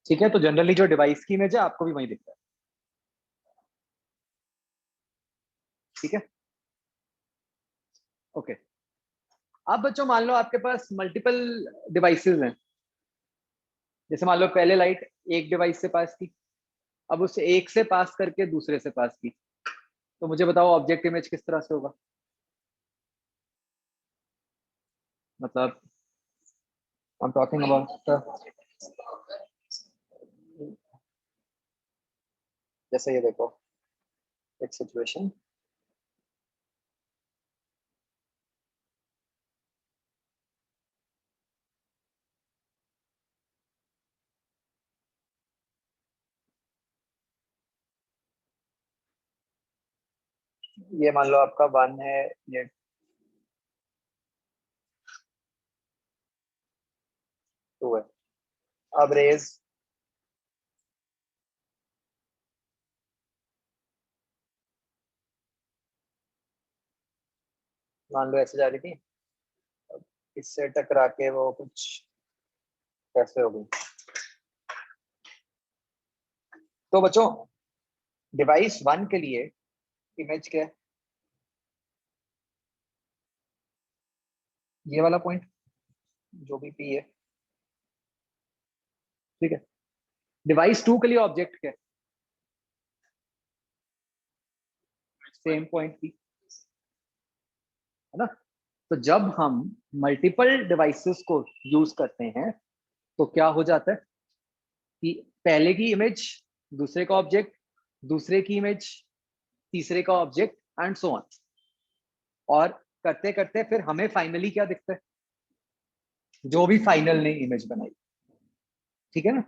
Speaker 1: ठीक है, तो जनरली जो डिवाइस की इमेज है आपको भी वही दिखता है। ठीक है, ओके। अब बच्चों मान लो आपके पास मल्टीपल डिवाइसेस हैं, जैसे मान लो पहले लाइट एक डिवाइस से पास की, अब उस एक से पास करके दूसरे से पास की, तो मुझे बताओ ऑब्जेक्ट इमेज किस तरह से होगा। मतलब आई एम टॉकिंग अबाउट, जैसे ये देखो एक सिचुएशन, ये मान लो आपका 1 है, ये 2 है। अब रेज मान लो ऐसे जा रही थी, अब इससे टकरा के वो कुछ कैसे हो गई। तो बच्चों डिवाइस 1 के लिए इमेज क्या है, ये वाला पॉइंट जो भी पी है। ठीक है, डिवाइस 2 के लिए ऑब्जेक्ट क्या है, सेम पॉइंट पी, है ना। तो जब हम मल्टीपल डिवाइसेस को यूज करते हैं तो क्या हो जाता है, कि पहले की इमेज, दूसरे का ऑब्जेक्ट, दूसरे की इमेज, तीसरे का ऑब्जेक्ट एंड सो ऑन। और करते करते फिर हमें फाइनली क्या दिखता है, जो भी फाइनल ने इमेज बनाई। ठीक है ना।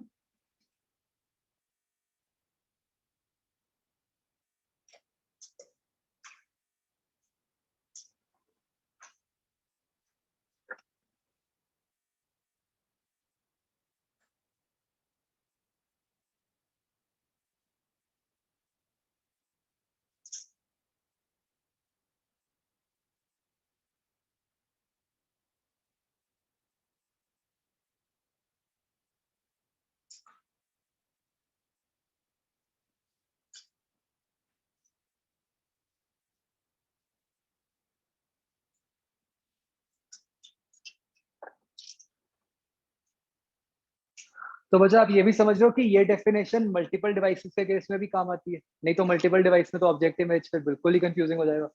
Speaker 1: तो बच्चा आप ये भी समझ रहे हो कि ये डेफिनेशन मल्टीपल डिवाइसेस के केस में भी काम आती है, नहीं तो मल्टीपल डिवाइस में तो ऑब्जेक्ट इमेज फिर बिल्कुल ही कंफ्यूजिंग हो जाएगा।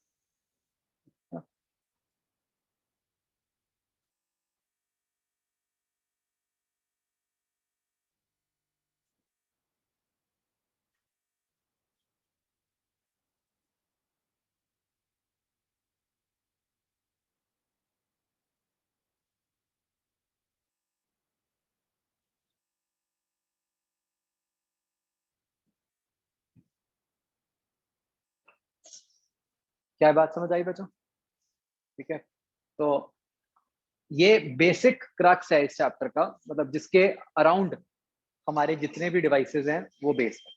Speaker 1: क्या बात समझ आई बच्चों? ठीक है। तो ये बेसिक क्रक्स है इस चैप्टर का, मतलब जिसके अराउंड हमारे जितने भी डिवाइसेस हैं वो बेस्ड है।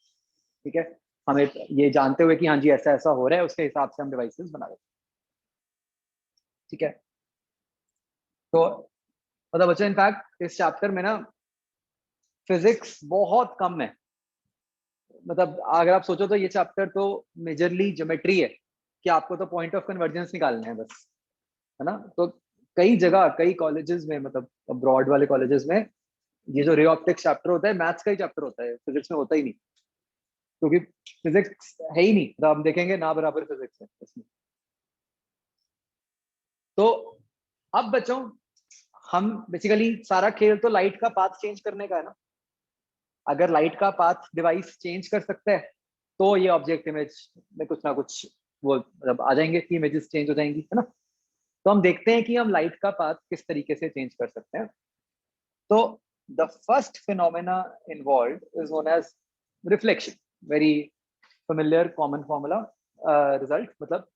Speaker 1: ठीक है। हमें ये जानते हुए कि हाँ जी ऐसा ऐसा हो रहा है, उसके हिसाब से हम डिवाइसेस बना रहे हैं। ठीक है। तो मतलब बच्चों इनफैक्ट इस चैप्टर में ना फिजिक्स बहुत कम है। मतलब अगर आप सोचो तो ये चैप्टर तो मेजरली ज्योमेट्री है, कि आपको तो पॉइंट ऑफ कन्वर्जेंस निकालना है बस, है ना। तो कई जगह कई कॉलेजेस में, मतलब ब्रॉड वाले कॉलेजेस में, ये जो रे ऑप्टिक्स चैप्टर होता है मैथ्स का ही चैप्टर होता है, फिजिक्स में होता ही नहीं, क्योंकि फिजिक्स है ही नहीं। तो हम देखेंगे ना बराबर फिजिक्स है इसमें। तो अब बच्चों हम बेसिकली सारा खेल तो लाइट का पाथ चेंज करने का है ना। अगर लाइट का पाथ डिवाइस चेंज कर सकता है तो ये ऑब्जेक्ट इमेज में कुछ ना कुछ वो मतलब आ जाएंगे कि इमेजेस चेंज हो जाएंगी, है ना। तो हम देखते हैं कि हम लाइट का पाथ किस तरीके से चेंज कर सकते हैं। तो the first phenomena involve is known as reflection. Very familiar common formula result, मतलब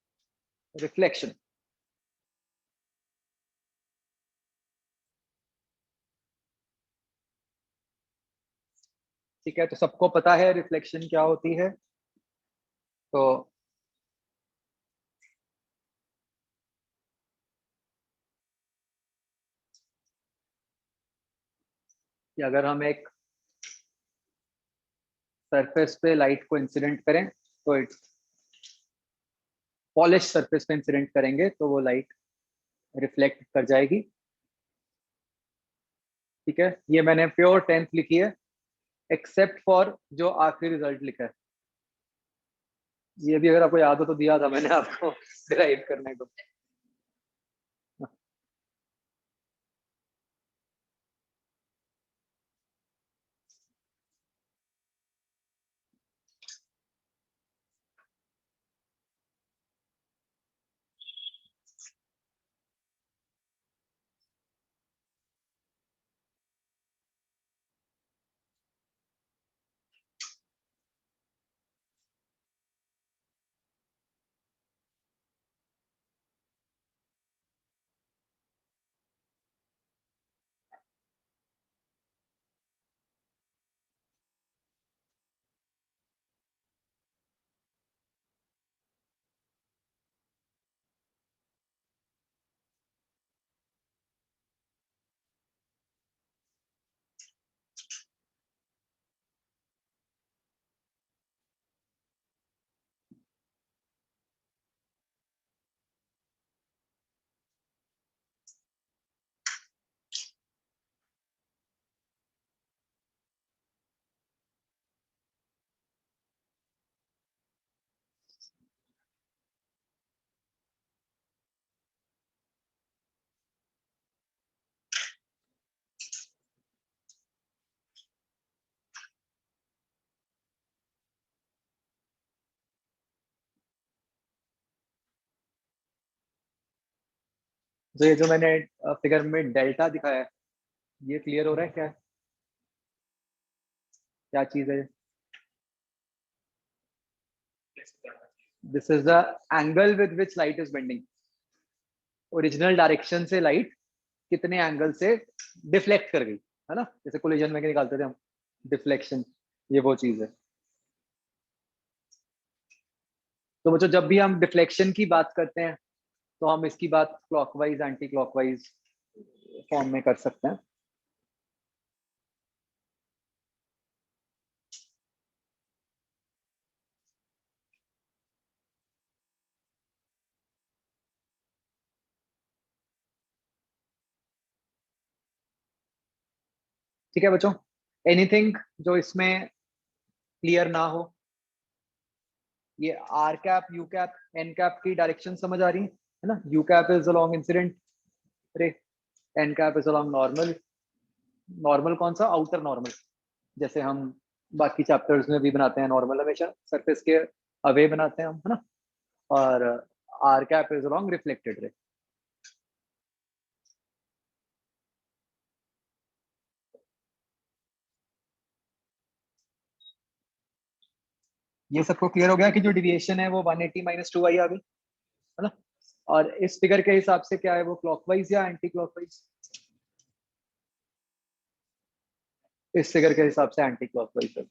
Speaker 1: रिफ्लेक्शन। ठीक है। तो सबको पता है रिफ्लेक्शन क्या होती है। तो कि अगर हम एक सरफेस पे लाइट को इंसिडेंट करें तो इट पॉलिश सरफेस पे इंसिडेंट करेंगे तो वो लाइट रिफ्लेक्ट कर जाएगी। ठीक है। ये मैंने प्योर टेंथ लिखी है, एक्सेप्ट फॉर जो आखिरी रिजल्ट लिखा है। ये भी अगर आपको याद हो तो दिया था मैंने आपको डिराइव करने को। तो ये जो मैंने फिगर में डेल्टा दिखाया है, ये क्लियर हो रहा है क्या? क्या चीज है? This is the angle with which light is bending. Original direction से लाइट कितने एंगल से डिफ्लेक्ट कर गई, है ना? जैसे कोलिजन में निकालते थे हम डिफ्लेक्शन, ये वो चीज है। तो बच्चों जब भी हम डिफ्लेक्शन की बात करते हैं तो हम इसकी बात क्लॉकवाइज एंटी क्लॉकवाइज फॉर्म में कर सकते हैं। ठीक है बच्चों, एनीथिंग जो इसमें क्लियर ना हो? ये r cap, u cap, n cap की डायरेक्शन समझ आ रही है ना? U cap is along incident ray, n cap is along normal. Normal कौन सा? आउटर नॉर्मल, जैसे हम बाकी चैप्टर्स में भी बनाते हैं, नॉर्मल हमेशा सरफेस के अवे बनाते हैं हम, है ना? और r cap is along reflected ray. ये सबको क्लियर हो गया कि जो डिविएशन है वो 180 माइनस 2 आई आ गई, है ना? और इस फिगर के हिसाब से क्या है वो, क्लॉकवाइज या एंटी क्लॉकवाइज? इस फिगर के हिसाब से एंटी क्लॉकवाइज है।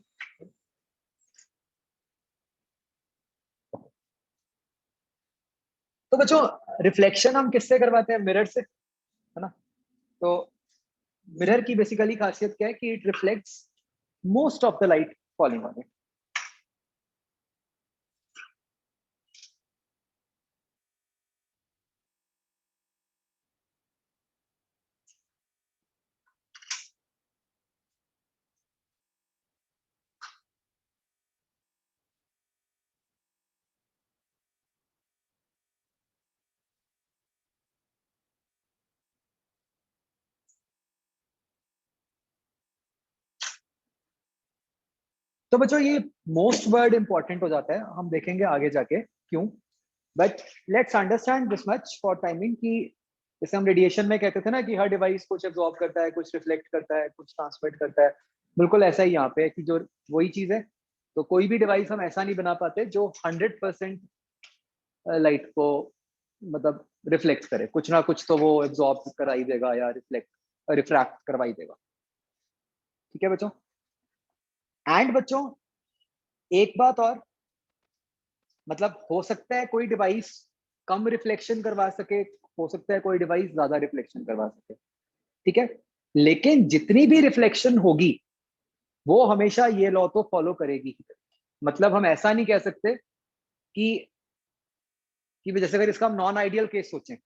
Speaker 1: तो बच्चों रिफ्लेक्शन हम किससे करवाते हैं? मिरर से, है ना? तो मिरर की बेसिकली खासियत क्या है कि it reflects most of the light falling on it. तो बच्चों ये मोस्ट वर्ड इंपॉर्टेंट हो जाता है, हम देखेंगे आगे जाके क्यों। But let's understand this much for timing कि जैसे हम रेडिएशन में कहते थे ना कि हर डिवाइस कुछ एब्जॉर्ब करता है, कुछ रिफ्लेक्ट करता है, कुछ ट्रांसमिट करता है। बिल्कुल ऐसा ही यहाँ पे है कि जो वही चीज है। तो कोई भी डिवाइस हम ऐसा नहीं बना पाते जो 100% लाइट को मतलब रिफ्लेक्ट करे, कुछ ना कुछ तो वो एब्जॉर्ब कराई देगा या रिफ्लेक्ट रिफ्रैक्ट करवाई देगा। ठीक है बच्चों? एंड बच्चों एक बात और, मतलब हो सकता है कोई डिवाइस कम रिफ्लेक्शन करवा सके, हो सकता है कोई डिवाइस ज्यादा रिफ्लेक्शन करवा सके, ठीक है? लेकिन जितनी भी रिफ्लेक्शन होगी वो हमेशा ये लॉ तो फॉलो करेगी ही। मतलब हम ऐसा नहीं कह सकते कि जैसे अगर इसका हम नॉन आइडियल केस सोचें,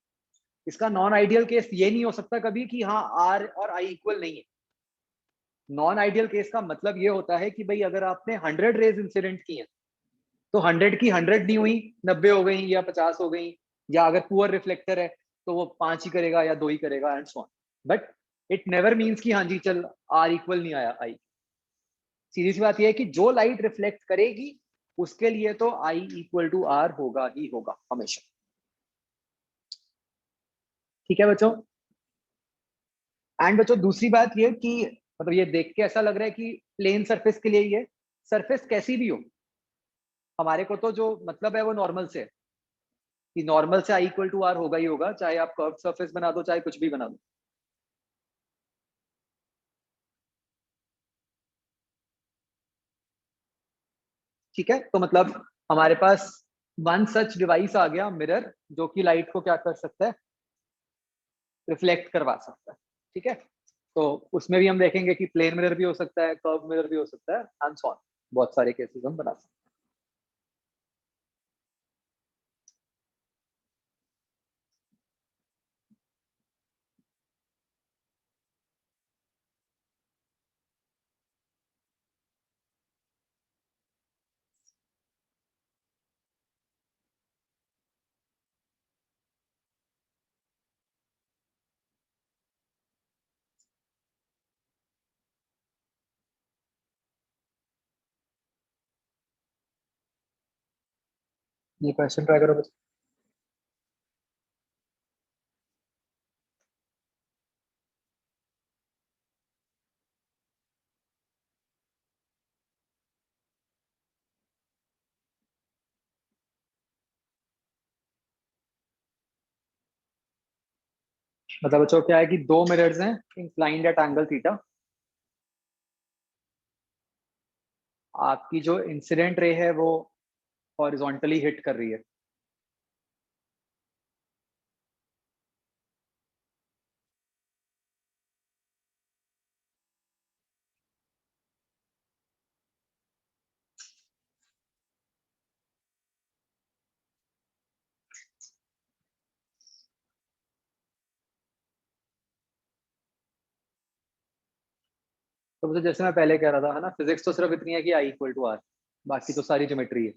Speaker 1: इसका नॉन आइडियल केस ये नहीं हो सकता कभी कि हाँ आर और आई इक्वल नहीं है। नॉन आइडियल केस का मतलब ये होता है कि भाई अगर आपने 100 रेज इंसिडेंट की हैं तो 100 की 100 नहीं हुई, 90 हो गई या 50 हो गई, या अगर पुअर रिफ्लेक्टर है तो वो 5 ही करेगा या 2 ही करेगा and so on. But it never means कि हाँ जी चल आर इक्वल नहीं आया आई। सीधी सी बात यह है कि जो लाइट रिफ्लेक्ट करेगी उसके लिए तो आई इक्वल टू आर होगा ही होगा हमेशा। ठीक है बच्चों? एंड बच्चों दूसरी बात ये कि मतलब ये देख के ऐसा लग रहा है कि प्लेन सरफेस के लिए ये सरफेस कैसी भी हो, हमारे को तो जो मतलब है वो नॉर्मल से है कि नॉर्मल से आई इक्वल टू आर होगा ही होगा, चाहे आप कर्व सरफेस बना दो चाहे कुछ भी बना दो। ठीक है, तो मतलब हमारे पास वन सच डिवाइस आ गया मिरर, जो कि लाइट को क्या कर सकता है, रिफ्लेक्ट करवा सकता है। ठीक है, तो उसमें भी हम देखेंगे कि प्लेन मिरर भी हो सकता है, कर्व मिरर भी हो सकता है एंड सो ऑन, बहुत सारे केसेस हम बना सकते हैं। ये क्वेश्चन ट्राई करो बस। मतलब बच्चों क्या है कि दो मिरर्स हैं इंक्लाइंड एट एंगल थीटा। आपकी जो इंसिडेंट रे है वो हॉरिजॉन्टली हिट कर रही है। तो मुझे जैसे मैं पहले कह रहा था है ना, फिजिक्स तो सिर्फ इतनी है कि आई इक्वल टू आर, बाकी तो सारी ज्योमेट्री है।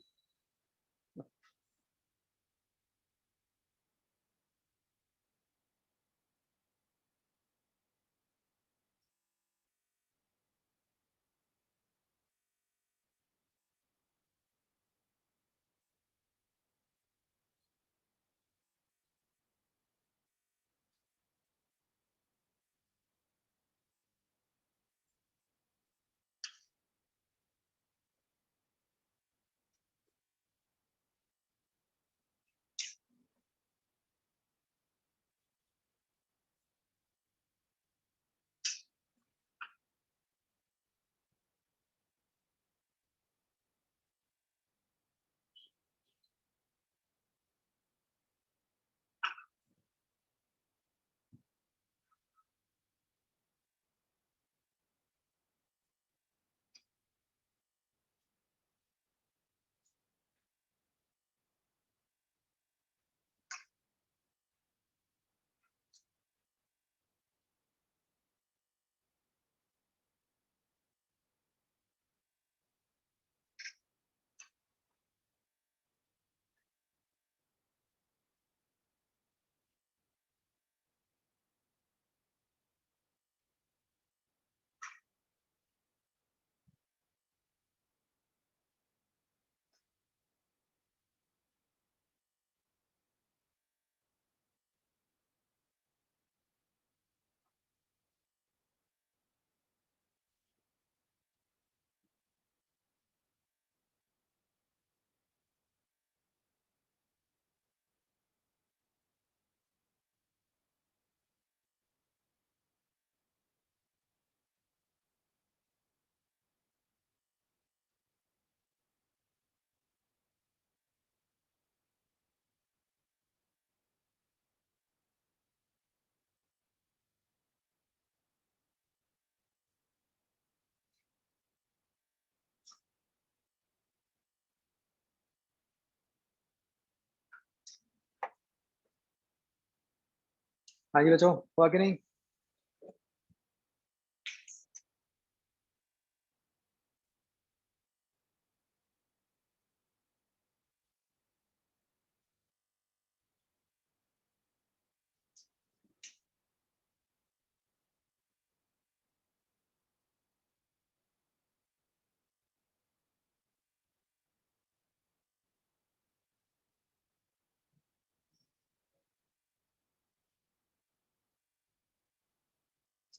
Speaker 1: हाँ जी बच्चों, हुआ कि नहीं?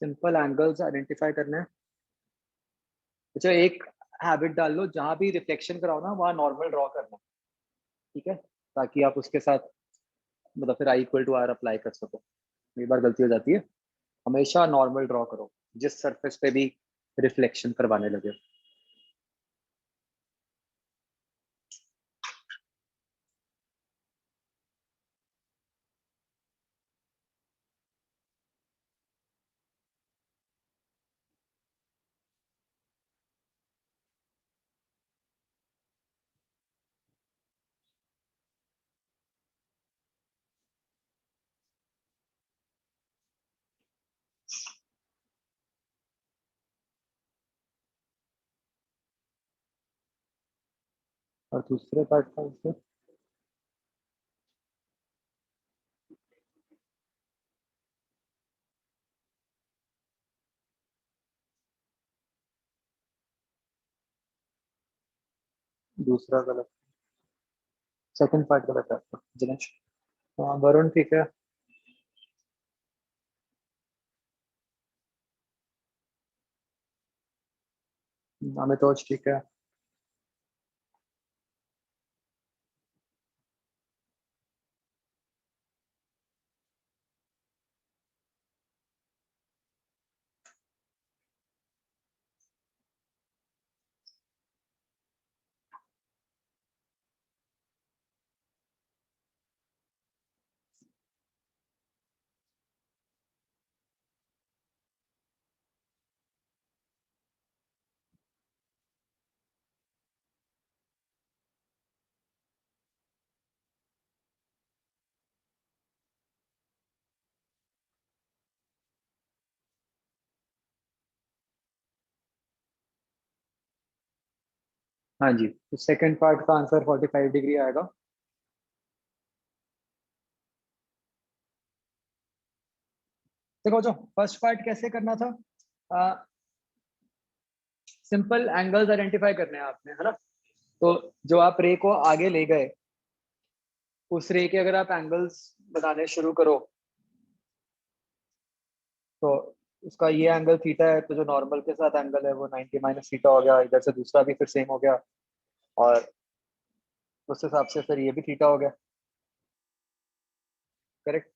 Speaker 1: सिंपल एंगल्स आइडेंटिफाई करना है। अच्छा, एक हैबिट डाल लो, जहां भी रिफ्लेक्शन कराओ ना वहाँ नॉर्मल ड्रॉ करना। ठीक है, ताकि आप उसके साथ मतलब फिर I equal to are apply कर सको। एक बार गलती हो जाती है, हमेशा नॉर्मल ड्रॉ करो जिस सरफेस पे भी रिफ्लेक्शन करवाने लगे। और दूसरे पार्ट का उससे दूसरा गलत, सेकंड पार्ट गलत है आपका जिनेश। हाँ वरुण ठीक है। अमितोष ठीक है। हाँ जी, तो सेकंड पार्ट का आंसर 45 डिग्री आएगा। देखो जो फर्स्ट पार्ट कैसे करना था, सिंपल एंगल्स आइडेंटिफाई करने हैं आपने, है ना। तो जो आप रे को आगे ले गए, उस रे के अगर आप एंगल्स बनाने शुरू करो, तो उसका ये एंगल थीटा है, तो जो नॉर्मल के साथ एंगल है वो 90 माइनस थीटा हो गया। इधर से दूसरा भी फिर सेम हो गया, और उस हिसाब से फिर ये भी थीटा हो गया। करेक्ट।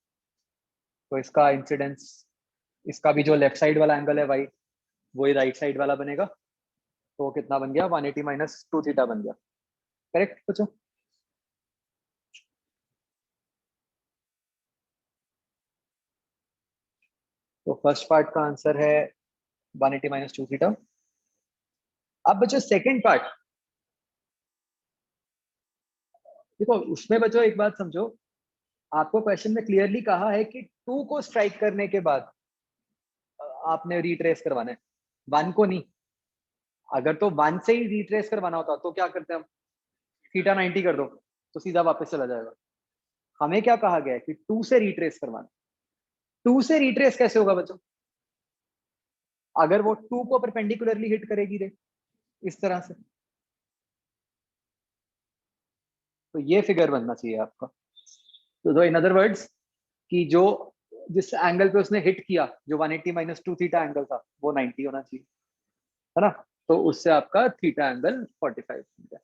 Speaker 1: तो इसका इंसिडेंस, इसका भी जो लेफ्ट साइड वाला एंगल है वाई, वही राइट साइड वाला बनेगा। तो कितना बन गया, 180 माइनस 2 थीटा बन गया। करेक्ट बच्चों। तो फर्स्ट पार्ट का आंसर है 180 माइनस 2 थीटा। अब बच्चों सेकंड पार्ट, देखो उसमें बच्चों एक बात समझो, आपको क्वेश्चन में क्लियरली कहा है कि टू को स्ट्राइक करने के बाद आपने रिट्रेस करवाना है, वन को नहीं। अगर तो वन से ही रिट्रेस करवाना होता तो क्या करते हैं हम, थीटा 90 कर दो तो सीधा वापस चला जाएगा। हमें क्या कहा गया है कि टू से रिट्रेस करवाना। टू से रिट्रेस कैसे होगा बच्चों, अगर वो टू को परपेंडिकुलरली हिट करेगी रे, इस तरह से, तो ये फिगर बनना चाहिए आपका। तो इन अदर वर्ड्स, कि जो जिस एंगल पे उसने हिट किया, जो 180 माइनस 2 थीटा एंगल था, वो 90 होना चाहिए, है ना। तो उससे आपका थीटा एंगल 45 बन गया।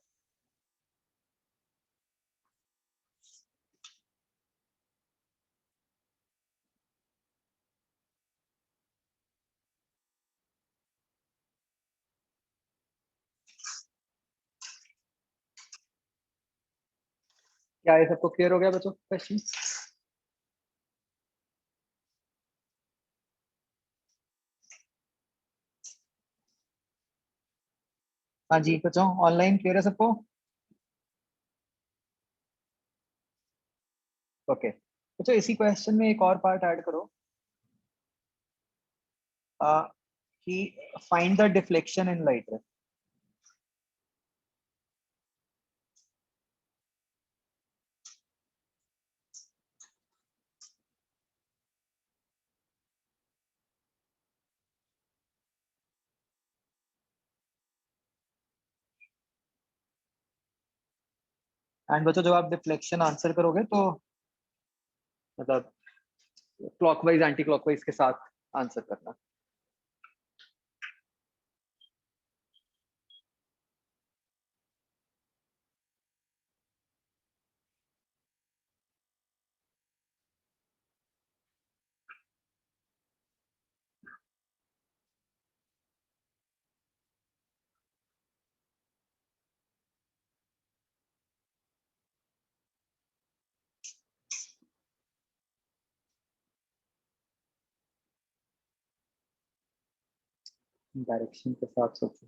Speaker 1: क्या ये सबको क्लियर हो गया बच्चों क्वेश्चन? हाँ जी बच्चों, ऑनलाइन क्लियर है सबको? ओके बच्चों, इसी क्वेश्चन में एक और पार्ट ऐड करो, कि find the deflection in light रे। एंड बच्चों जब आप डिफ्लेक्शन आंसर करोगे तो मतलब क्लॉकवाइज एंटी क्लॉकवाइज के साथ आंसर करना। डायरेक्शन के साथ सोचो,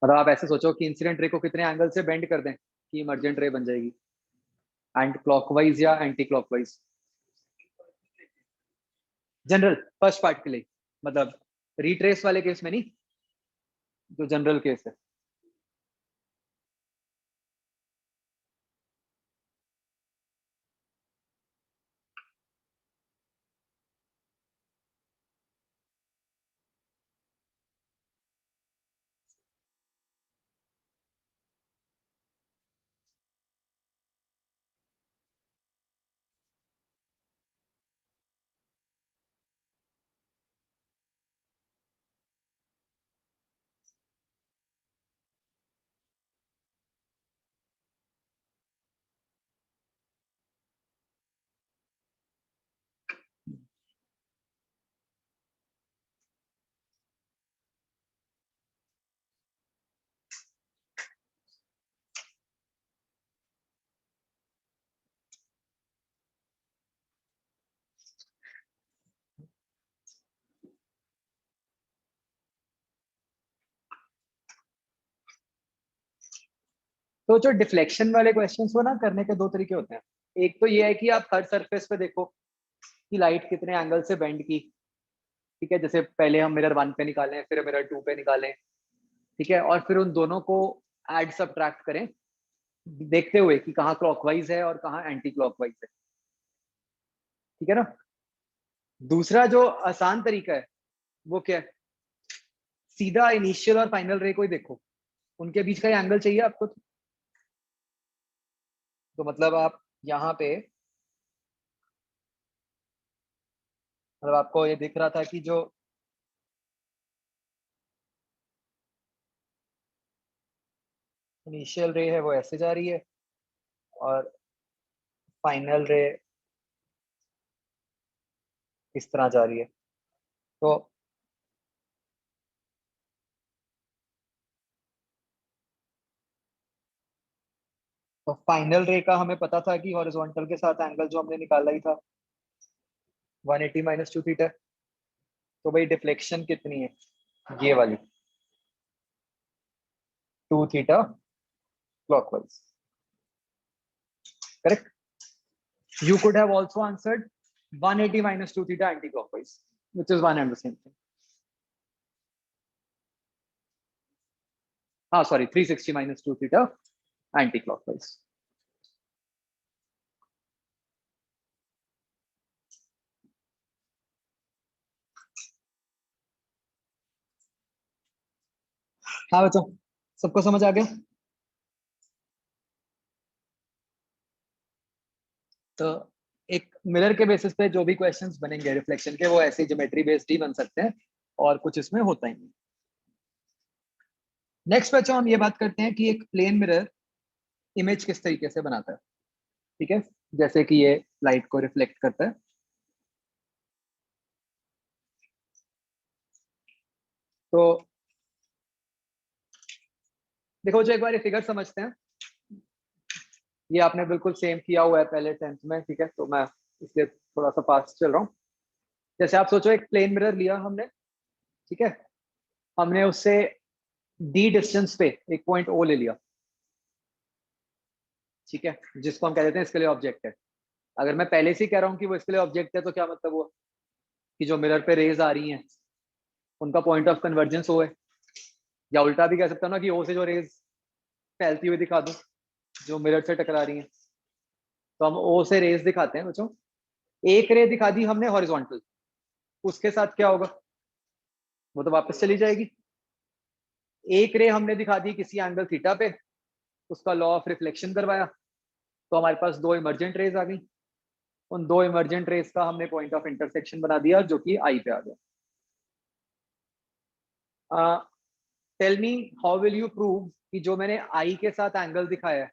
Speaker 1: मतलब आप ऐसे सोचो कि इंसिडेंट रे को कितने एंगल से बेंड कर दें कि इमर्जेंट रे बन जाएगी, एंड क्लॉकवाइज या anti clockwise. General first part के लिए, मतलब रिट्रेस वाले केस में नहीं, जो जनरल केस है। तो जो डिफ्लेक्शन वाले क्वेश्चंस को ना करने के दो तरीके होते हैं। एक तो ये है कि आप हर सरफेस पे देखो कि लाइट कितने एंगल से बेंड की। ठीक है, जैसे पहले हम मिरर वन पे निकालें, फिर मिरर टू पे निकालें, ठीक है, और फिर उन दोनों को ऐड सब्ट्रैक्ट करें, देखते हुए कि कहाँ क्लॉकवाइज है और कहाँ एंटी क्लॉकवाइज है। ठीक है ना। दूसरा जो आसान तरीका है वो क्या है, सीधा इनिशियल और फाइनल रे को ही देखो, उनके बीच का एंगल चाहिए आपको। तो मतलब आप यहाँ पे, मतलब आपको ये दिख रहा था कि जो इनिशियल रे है वो ऐसे जा रही है और फाइनल रे इस तरह जा रही है। तो फाइनल रे का हमें पता था कि हॉरिजॉन्टल के साथ एंगल जो हमने निकाला ही था 180 माइनस 2 थीटा। तो भाई डिफ्लेक्शन कितनी है, ये वाली 2 theta clockwise. Correct. You could have also answered 180 minus 2 theta anti-clockwise, which is one and the same thing. Ah, sorry, 360 minus 2 theta anti-clockwise. हाँ बच्चों, सबको समझ आ गया। तो एक मिरर के बेसिस पे जो भी क्वेश्चंस बनेंगे रिफ्लेक्शन के, वो ऐसे ज्योमेट्री बेस्ड ही बन सकते हैं और कुछ इसमें होता ही नहीं। नेक्स्ट बच्चों हम ये बात करते हैं कि एक प्लेन मिरर इमेज किस तरीके से बनाता है। ठीक है, जैसे कि ये लाइट को रिफ्लेक्ट करता है। तो देखो जो एक बार ये फिगर समझते हैं, ये आपने बिल्कुल सेम किया हुआ है पहले 10th में। ठीक है, तो मैं इसलिए थोड़ा सा फास्ट चल रहा हूँ। जैसे आप सोचो एक प्लेन मिरर लिया हमने, ठीक है, हमने उससे डी डिस्टेंस पे एक पॉइंट ओ ले लिया, ठीक है, जिसको हम कह देते हैं इसके लिए ऑब्जेक्ट है। अगर मैं पहले से ही कह रहा हूँ कि वो इसके लिए ऑब्जेक्ट है, तो क्या मतलब हुआ कि जो मिरर पे रेज आ रही हैं उनका पॉइंट ऑफ कन्वर्जेंस ओ है। या उल्टा भी कह सकता हूँ ना कि ओ से जो रेज फैलती हुई दिखा दूं जो मिरर से टकरा रही हैं, तो हम ओ से रेज दिखाते हैं बच्चों। एक रे दिखा दी हमने हॉरिजॉन्टल, उसके साथ क्या होगा, वो तो वापस चली जाएगी। एक रे हमने दिखा दी किसी एंगल थीटा पे, उसका लॉ ऑफ रिफ्लेक्शन करवाया, तो हमारे पास दो इमर्जेंट रेज आ गई। उन दो इमर्जेंट रेज का हमने पॉइंट ऑफ इंटरसेक्शन बना दिया जो कि आई पे आ गया। Tell me how will you prove कि जो मैंने आई के साथ एंगल दिखाया है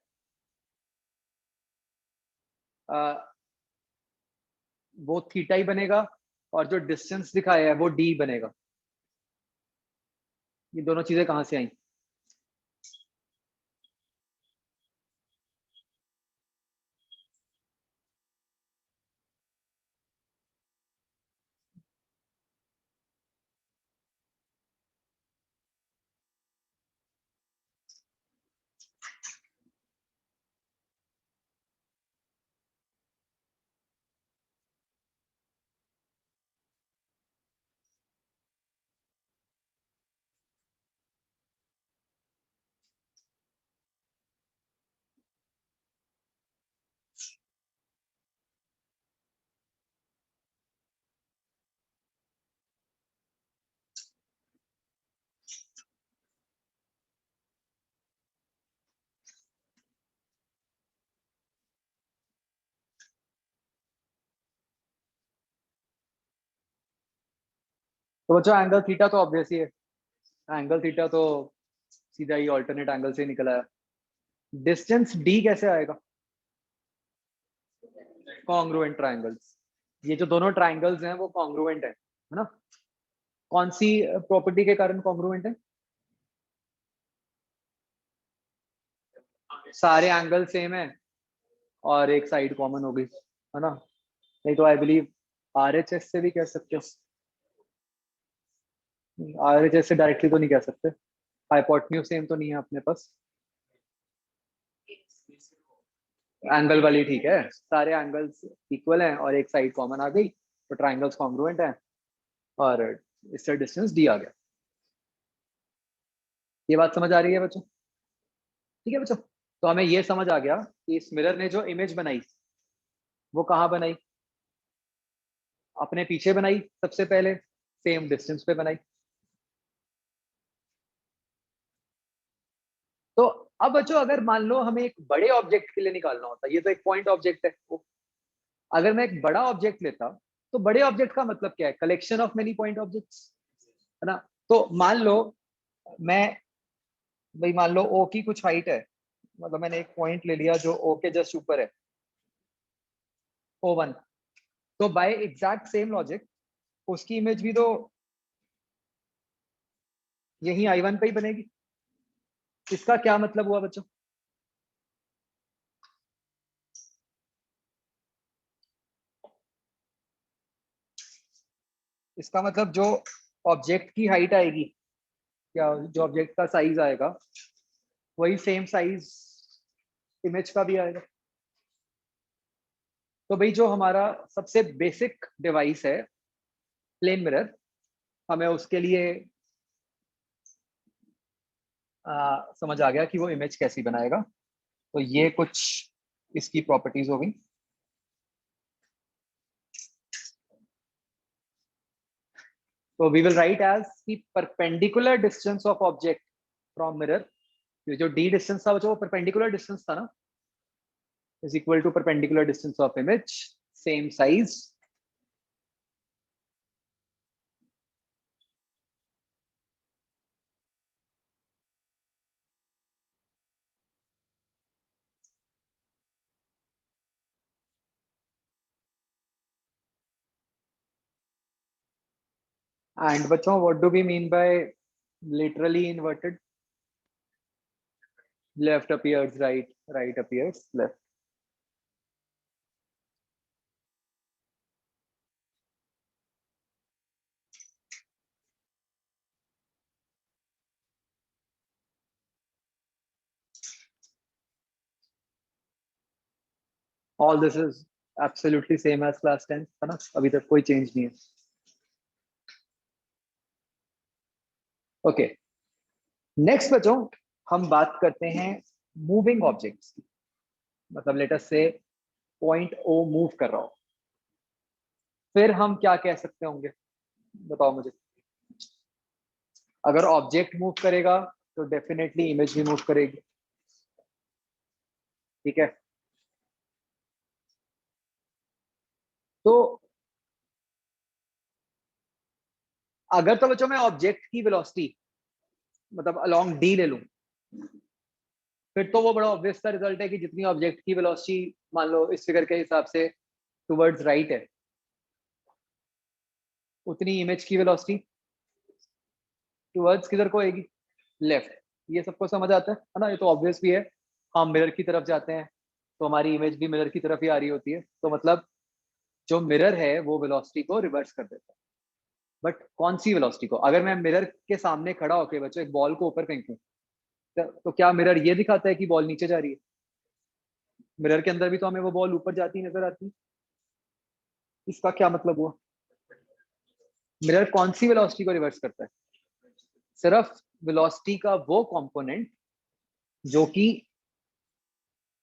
Speaker 1: वो थीटा ही बनेगा, और जो डिस्टेंस दिखाया है वो डी बनेगा। ये दोनों चीजें कहां से आई। तो बच्चों एंगल थीटा तो ऑब्वियस ही है, एंगल थीटा तो सीधा ही ऑल्टरनेट एंगल से निकला है। डिस्टेंस डी कैसे आएगा, कॉन्ग्रुएंट ट्राइंगल्स। ये जो दोनों ट्राइंगल्स हैं वो कॉन्ग्रुएंट है ना। कौन सी प्रॉपर्टी के कारण कॉन्ग्रुएंट है, सारे एंगल सेम है और एक साइड कॉमन हो गई, है ना। नहीं तो आई बिलीव आरएचएस से भी कह सकते हो, आरएचएस से डायरेक्टली तो नहीं कह सकते, हाइपोटेन्यूज सेम तो नहीं है अपने पास। एंगल वाली ठीक है, सारे एंगल्स इक्वल हैं और एक साइड कॉमन आ गई, तो ट्राइंगल्स कॉन्ग्रुएंट हैं और इससे डिस्टेंस डी आ गया। ये बात समझ आ रही है बच्चों? ठीक है बच्चों, तो हमें ये समझ आ गया कि इस मिरर ने जो इमेज बनाई वो कहाँ बनाई, अपने पीछे बनाई सबसे पहले, सेम डिस्टेंस पे बनाई। तो अब बच्चों अगर मान लो हमें एक बड़े ऑब्जेक्ट के लिए निकालना होता, ये तो एक पॉइंट ऑब्जेक्ट है वो, अगर मैं एक बड़ा ऑब्जेक्ट लेता तो बड़े ऑब्जेक्ट का मतलब क्या है, collection of many point objects, है ना। तो मान लो मैं, भाई मान लो ओ की कुछ हाइट है, मतलब मैंने एक पॉइंट ले लिया जो ओ के जस्ट ऊपर है, O1। तो बाय एग्जैक्ट सेम लॉजिक उसकी इमेज भी तो यही I1 पे ही बनेगी। इसका क्या मतलब हुआ बच्चों? इसका मतलब जो ऑब्जेक्ट की हाइट आएगी या जो ऑब्जेक्ट का साइज आएगा वही सेम साइज इमेज का भी आएगा। तो भाई जो हमारा सबसे बेसिक डिवाइस है प्लेन मिरर, हमें उसके लिए समझ आ गया कि वो इमेज कैसी बनाएगा। तो ये कुछ इसकी प्रॉपर्टीज हो गई। तो वी विल राइट एज की perpendicular distance of object from mirror, ये जो डी डिस्टेंस था वो परपेंडिकुलर डिस्टेंस था ना, is equal to perpendicular distance of image, same size. And बच्चों what do we mean by literally inverted? Left appears right, right appears left. All this is absolutely same as class 10 है ना, अभी तक कोई change नहीं है। Okay, next बच्चों हम बात करते हैं मूविंग ऑब्जेक्ट्स की। मतलब लेट अस से पॉइंट ओ मूव कर रहा हो, फिर हम क्या कह सकते होंगे, बताओ मुझे। अगर ऑब्जेक्ट मूव करेगा तो डेफिनेटली इमेज भी मूव करेगी, ठीक है। तो अगर तो बच्चों मैं ऑब्जेक्ट की वेलोसिटी मतलब अलोंग डी ले लूं, फिर तो वो बड़ा ऑब्वियस सा रिजल्ट है कि जितनी ऑब्जेक्ट की वेलोसिटी मान लो इस फिगर के हिसाब से टुवर्ड्स राइट है, उतनी इमेज की वेलोसिटी टुवर्ड्स किधर को आएगी, लेफ्ट। ये सबको समझ आता है ना, ये तो ऑब्वियस भी है। हम मिरर की तरफ जाते हैं तो हमारी इमेज भी मिरर की तरफ ही आ रही होती है, तो मतलब जो मिरर है वो वेलोसिटी को रिवर्स कर देता है। बट कौन सी वेलोसिटी को? अगर मैं मिरर के सामने खड़ा होकर बच्चों एक बॉल को ऊपर फेंकूं, तो क्या मिरर ये दिखाता है कि बॉल नीचे जा रही है? मिरर के अंदर भी तो हमें वो बॉल ऊपर जाती नजर आती है। इसका क्या मतलब हुआ? मिरर कौन सी वेलोसिटी को रिवर्स करता है? सिर्फ वेलोसिटी का वो कंपोनेंट जो कि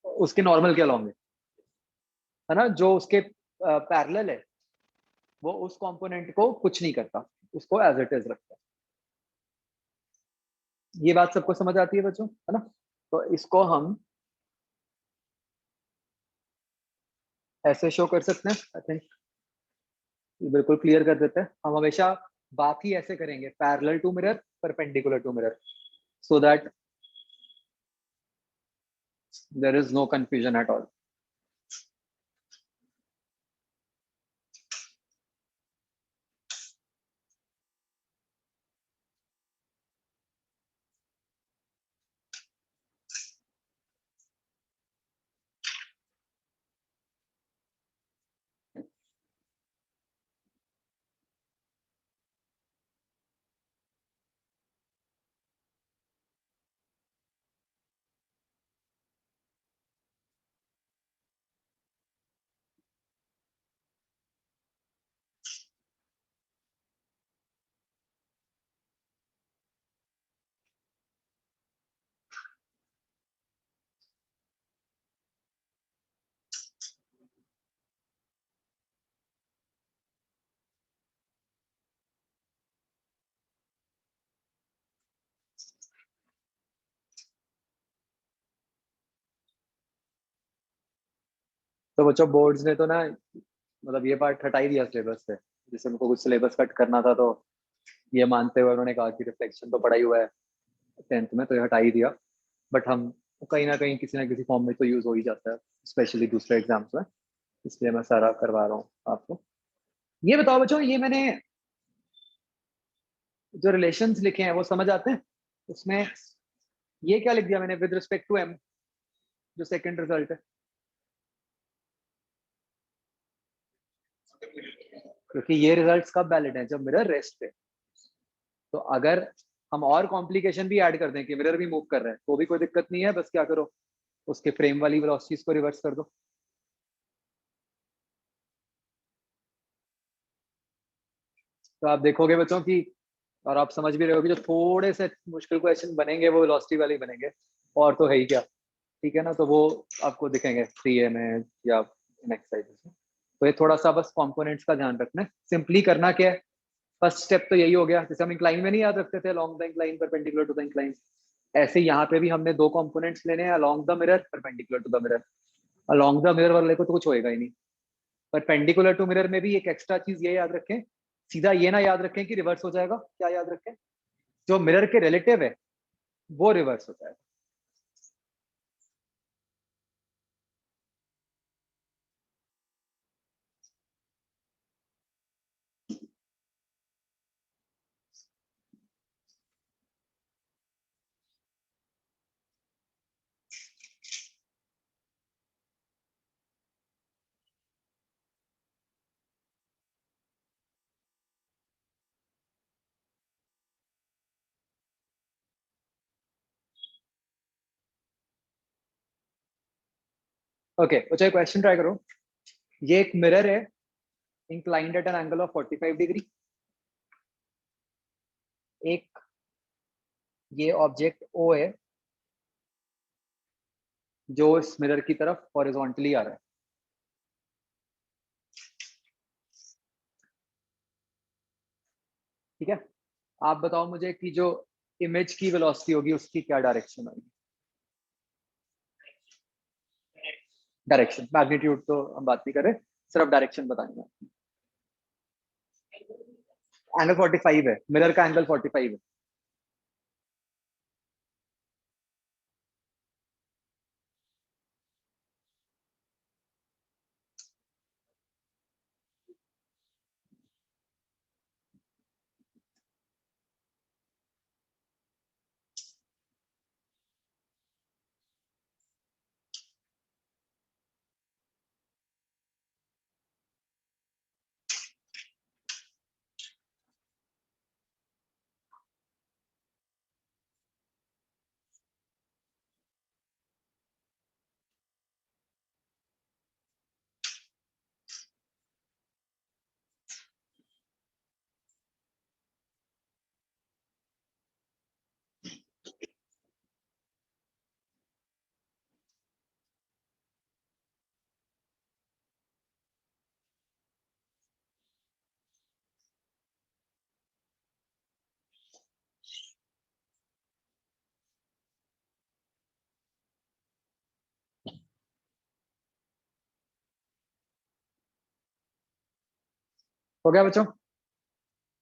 Speaker 1: उसके नॉर्मल के अलॉन्ग है ना, जो उसके पैरेलल है, वो उस कंपोनेंट को कुछ नहीं करता, उसको एज इट इज रखता है। ये बात सबको समझ आती है बच्चों, है ना। तो इसको हम ऐसे शो कर सकते हैं, आई थिंक ये बिल्कुल क्लियर कर देते हैं। हम हमेशा बात ही ऐसे करेंगे, parallel to mirror, perpendicular to mirror, so that there is no confusion at all. तो बच्चों बोर्ड्स ने तो ना मतलब ये पार्ट हटा ही दिया सिलेबस से, जैसे उनको कुछ सिलेबस कट करना था तो ये मानते हुए उन्होंने कहा कि रिफ्लेक्शन तो पढ़ा ही हुआ है 10th में, तो ये हटा ही दिया। बट हम कहीं ना कहीं किसी ना किसी फॉर्म में तो यूज हो ही जाता है, स्पेशली दूसरे एग्जाम्स में, इसलिए मैं सारा करवा रहा हूँ आपको। ये बताओ बच्चों, ये मैंने जो रिलेशंस लिखे हैं वो समझ आते हैं? उसमें ये क्या लिख दिया मैंने विद रिस्पेक्ट टू एम, जो सेकंड रिजल्ट है, क्योंकि ये रिजल्ट्स कब वैलिड हैं? जब मिरर रेस्ट पे। तो अगर हम और कॉम्प्लिकेशन भी ऐड कर दें कि मिरर भी मूव कर रहा है तो भी कोई दिक्कत नहीं है, बस क्या करो, उसके फ्रेम वाली वेलोसिटीज को रिवर्स कर दो। तो आप देखोगे बच्चों की, और आप समझ भी रहे हो कि जो थोड़े से मुश्किल क्वेश्चन बनेंगे वो वेलोसिटी वाले ही बनेंगे, और तो है ही क्या। ठीक है ना, तो वो आपको दिखेंगे 3A में या इन एक्सरसाइजेस में। तो ये थोड़ा सा बस कंपोनेंट्स का ध्यान रखना है, सिंपली करना क्या है, फर्स्ट स्टेप तो यही हो गया, जैसे हम इंक्लाइन में नहीं याद रखते थे along the incline perpendicular to the incline, ऐसे यहाँ पे भी हमने दो कंपोनेंट्स लेने हैं, along the mirror perpendicular to the mirror. Along the mirror वाले को तो कुछ होएगा ही नहीं, परपेंडिकुलर टू मिरर में भी एक एक्स्ट्रा चीज ये याद रखें, सीधा ये ना याद रखें कि रिवर्स हो जाएगा, क्या याद रखें, जो मिरर के रिलेटिव है वो रिवर्स हो जाएगा। ओके, तो चाहे क्वेश्चन ट्राई करो। ये एक मिरर है, inclined at an angle of 45 degree. एक ये ऑब्जेक्ट ओ है जो इस मिरर की तरफ हॉरिजॉन्टली आ रहा है। ठीक है, आप बताओ मुझे कि जो इमेज की वेलोसिटी होगी उसकी क्या डायरेक्शन होगी? डायरेक्शन, मैग्नीट्यूड तो हम बात नहीं कर रहे, सिर्फ डायरेक्शन बतानी है। एंगल 45 है, मिरर का एंगल 45 है। हो गया बच्चों?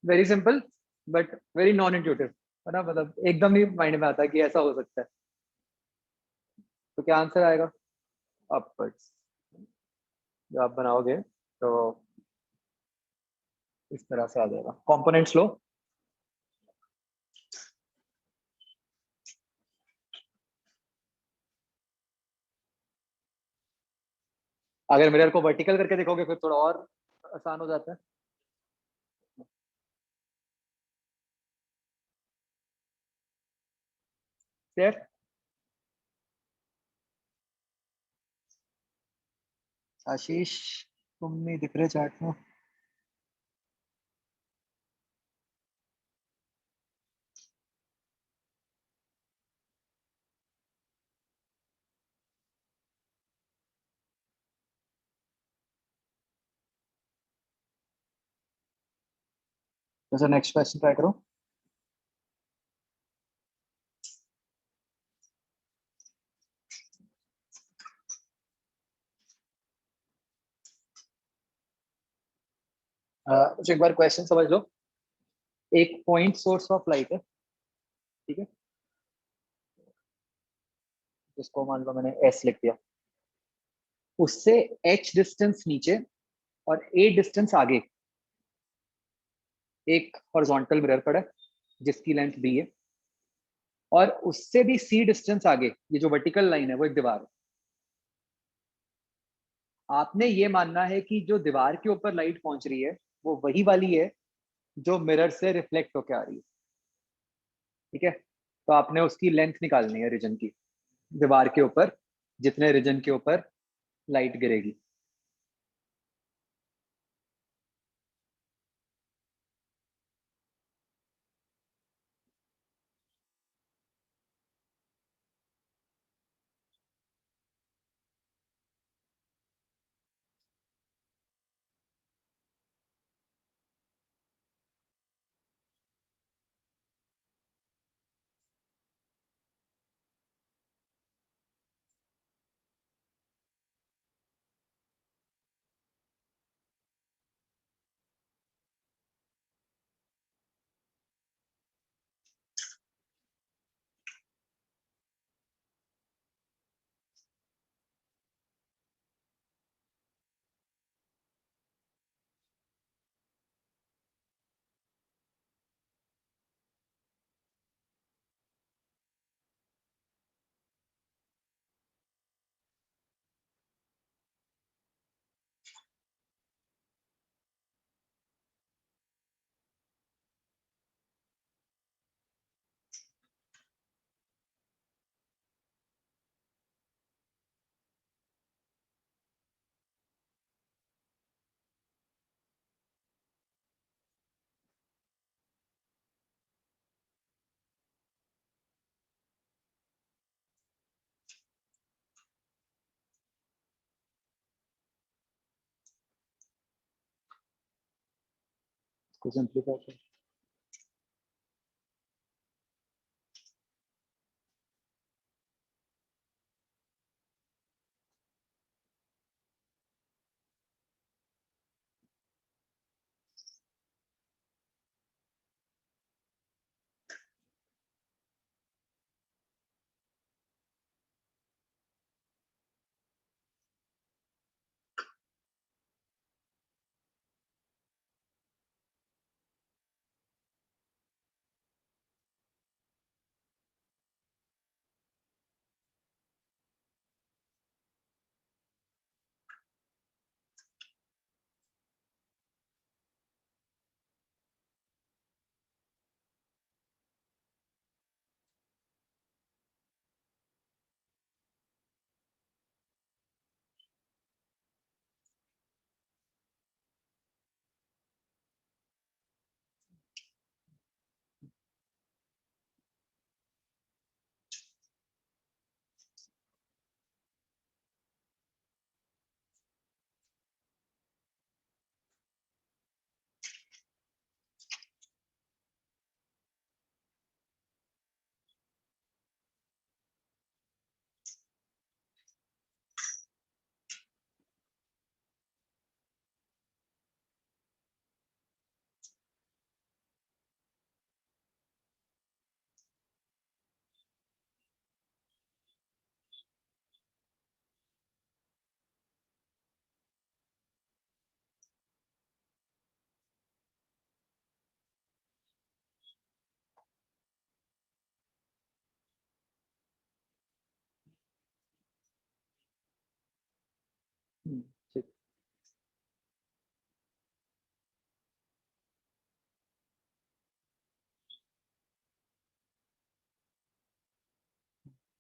Speaker 1: Very simple but very non intuitive, है ना, मतलब एकदम नहीं माइंड में आता कि ऐसा हो सकता है। तो क्या आंसर आएगा? अपवर्ड्स। जो आप बनाओगे तो इस तरह से आ जाएगा। कंपोनेंट्स लो, अगर मिरर को वर्टिकल करके देखोगे फिर थोड़ा और आसान हो जाता है। क्लियर? आशीष, तुम नहीं दिख रहे चैट में। जैसे नेक्स्ट क्वेश्चन ट्राई करो। मुझे एक बार क्वेश्चन समझ लो। एक पॉइंट सोर्स ऑफ लाइट है, ठीक है, जिसको मान लो मैंने एस लिख दिया। उससे एच डिस्टेंस नीचे और ए डिस्टेंस आगे एक हॉरिजॉन्टल मिरर पड़ा है जिसकी लेंथ बी है, और उससे भी सी डिस्टेंस आगे ये जो वर्टिकल लाइन है वो एक दीवार है। आपने ये मानना है कि जो दीवार के ऊपर लाइट पहुंच रही है वो वही वाली है जो मिरर से रिफ्लेक्ट होकर आ रही है, ठीक है। तो आपने उसकी लेंथ निकालनी है रीजन की, दीवार के ऊपर जितने रीजन के ऊपर लाइट गिरेगी। इसको सिंप्लीफाई कर। ठीक।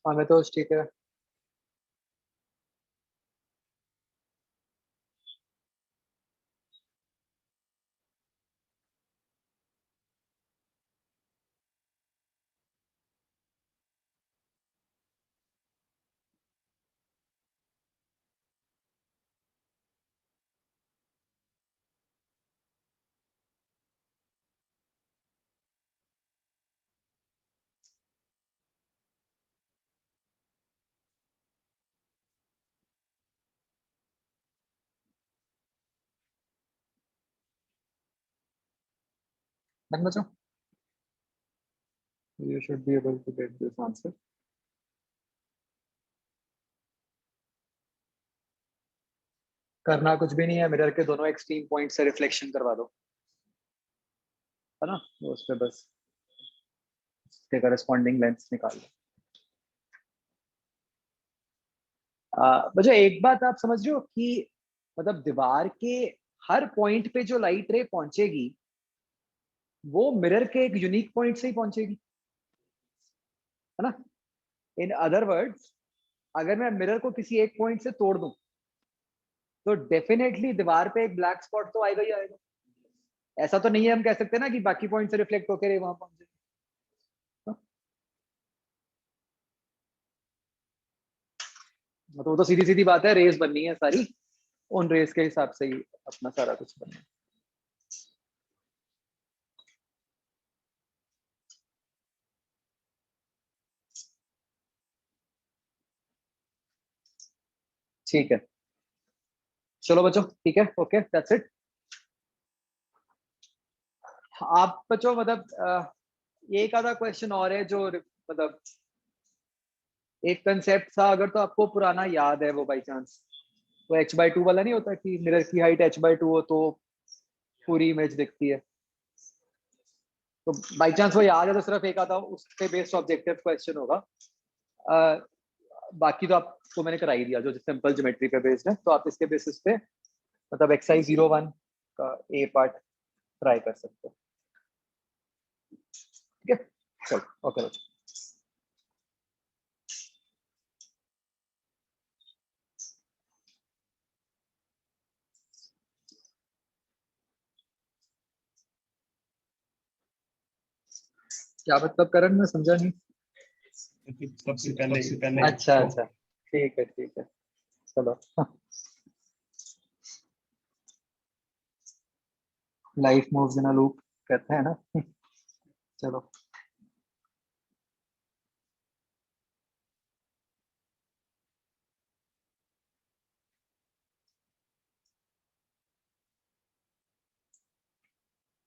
Speaker 1: हाँ मैं तो ठीक है। डन बच्चों, you should be able to get this answer. करना कुछ भी नहीं है, मिरर के दोनों एक्सट्रीम पॉइंट से रिफ्लेक्शन करवा दो, है ना, तो उस पे बस उसके करस्पॉन्डिंग लेंस निकाल लो। बच्चों एक बात आप समझ रहे हो कि मतलब दीवार के हर पॉइंट पे जो लाइट रे पहुंचेगी वो मिरर के एक यूनिक पॉइंट से ही पहुंचेगी, है ना। इन अदर वर्ड्स, अगर मैं मिरर को किसी एक पॉइंट से तोड़ दूं तो डेफिनेटली दीवार पे एक ब्लैक स्पॉट तो आएगा ही आएगा। ऐसा तो नहीं है हम कह सकते ना कि बाकी पॉइंट से रिफ्लेक्ट होकर रे वहां पहुंचे। तो वो तो सीधी सीधी बात है, रेस बननी है सारी, उन रेस के हिसाब से ही अपना सारा कुछ बनना है। ठीक है, चलो बच्चों, ठीक है, ओके, दैट्स इट। आप बच्चों मतलब एक आधा क्वेश्चन और है जो मतलब एक कंसेप्ट था, अगर तो आपको पुराना याद है वो बाई चांस, वो h/2 वाला नहीं होता कि मिरर की हाइट h/2 हो तो पूरी इमेज दिखती है, तो बाई चांस वो याद है तो सिर्फ एक आधा उस पे बेस्ड ऑब्जेक्टिव क्वेश्चन होगा। अ, बाकी तो आपको मैंने करा ही दिया जो सिंपल ज्योमेट्री पे बेस्ड है, तो आप इसके बेसिस पे मतलब एक्सरसाइज 01 का ए पार्ट ट्राई कर सकते हो। ठीक है, चलो ओके बच्चों। क्या मतलब करण, मैं समझा नहीं।
Speaker 2: सबसे पहले
Speaker 1: अच्छा अच्छा, ठीक है ठीक है, चलो। Life moves in a loop कहते हैं ना। चलो।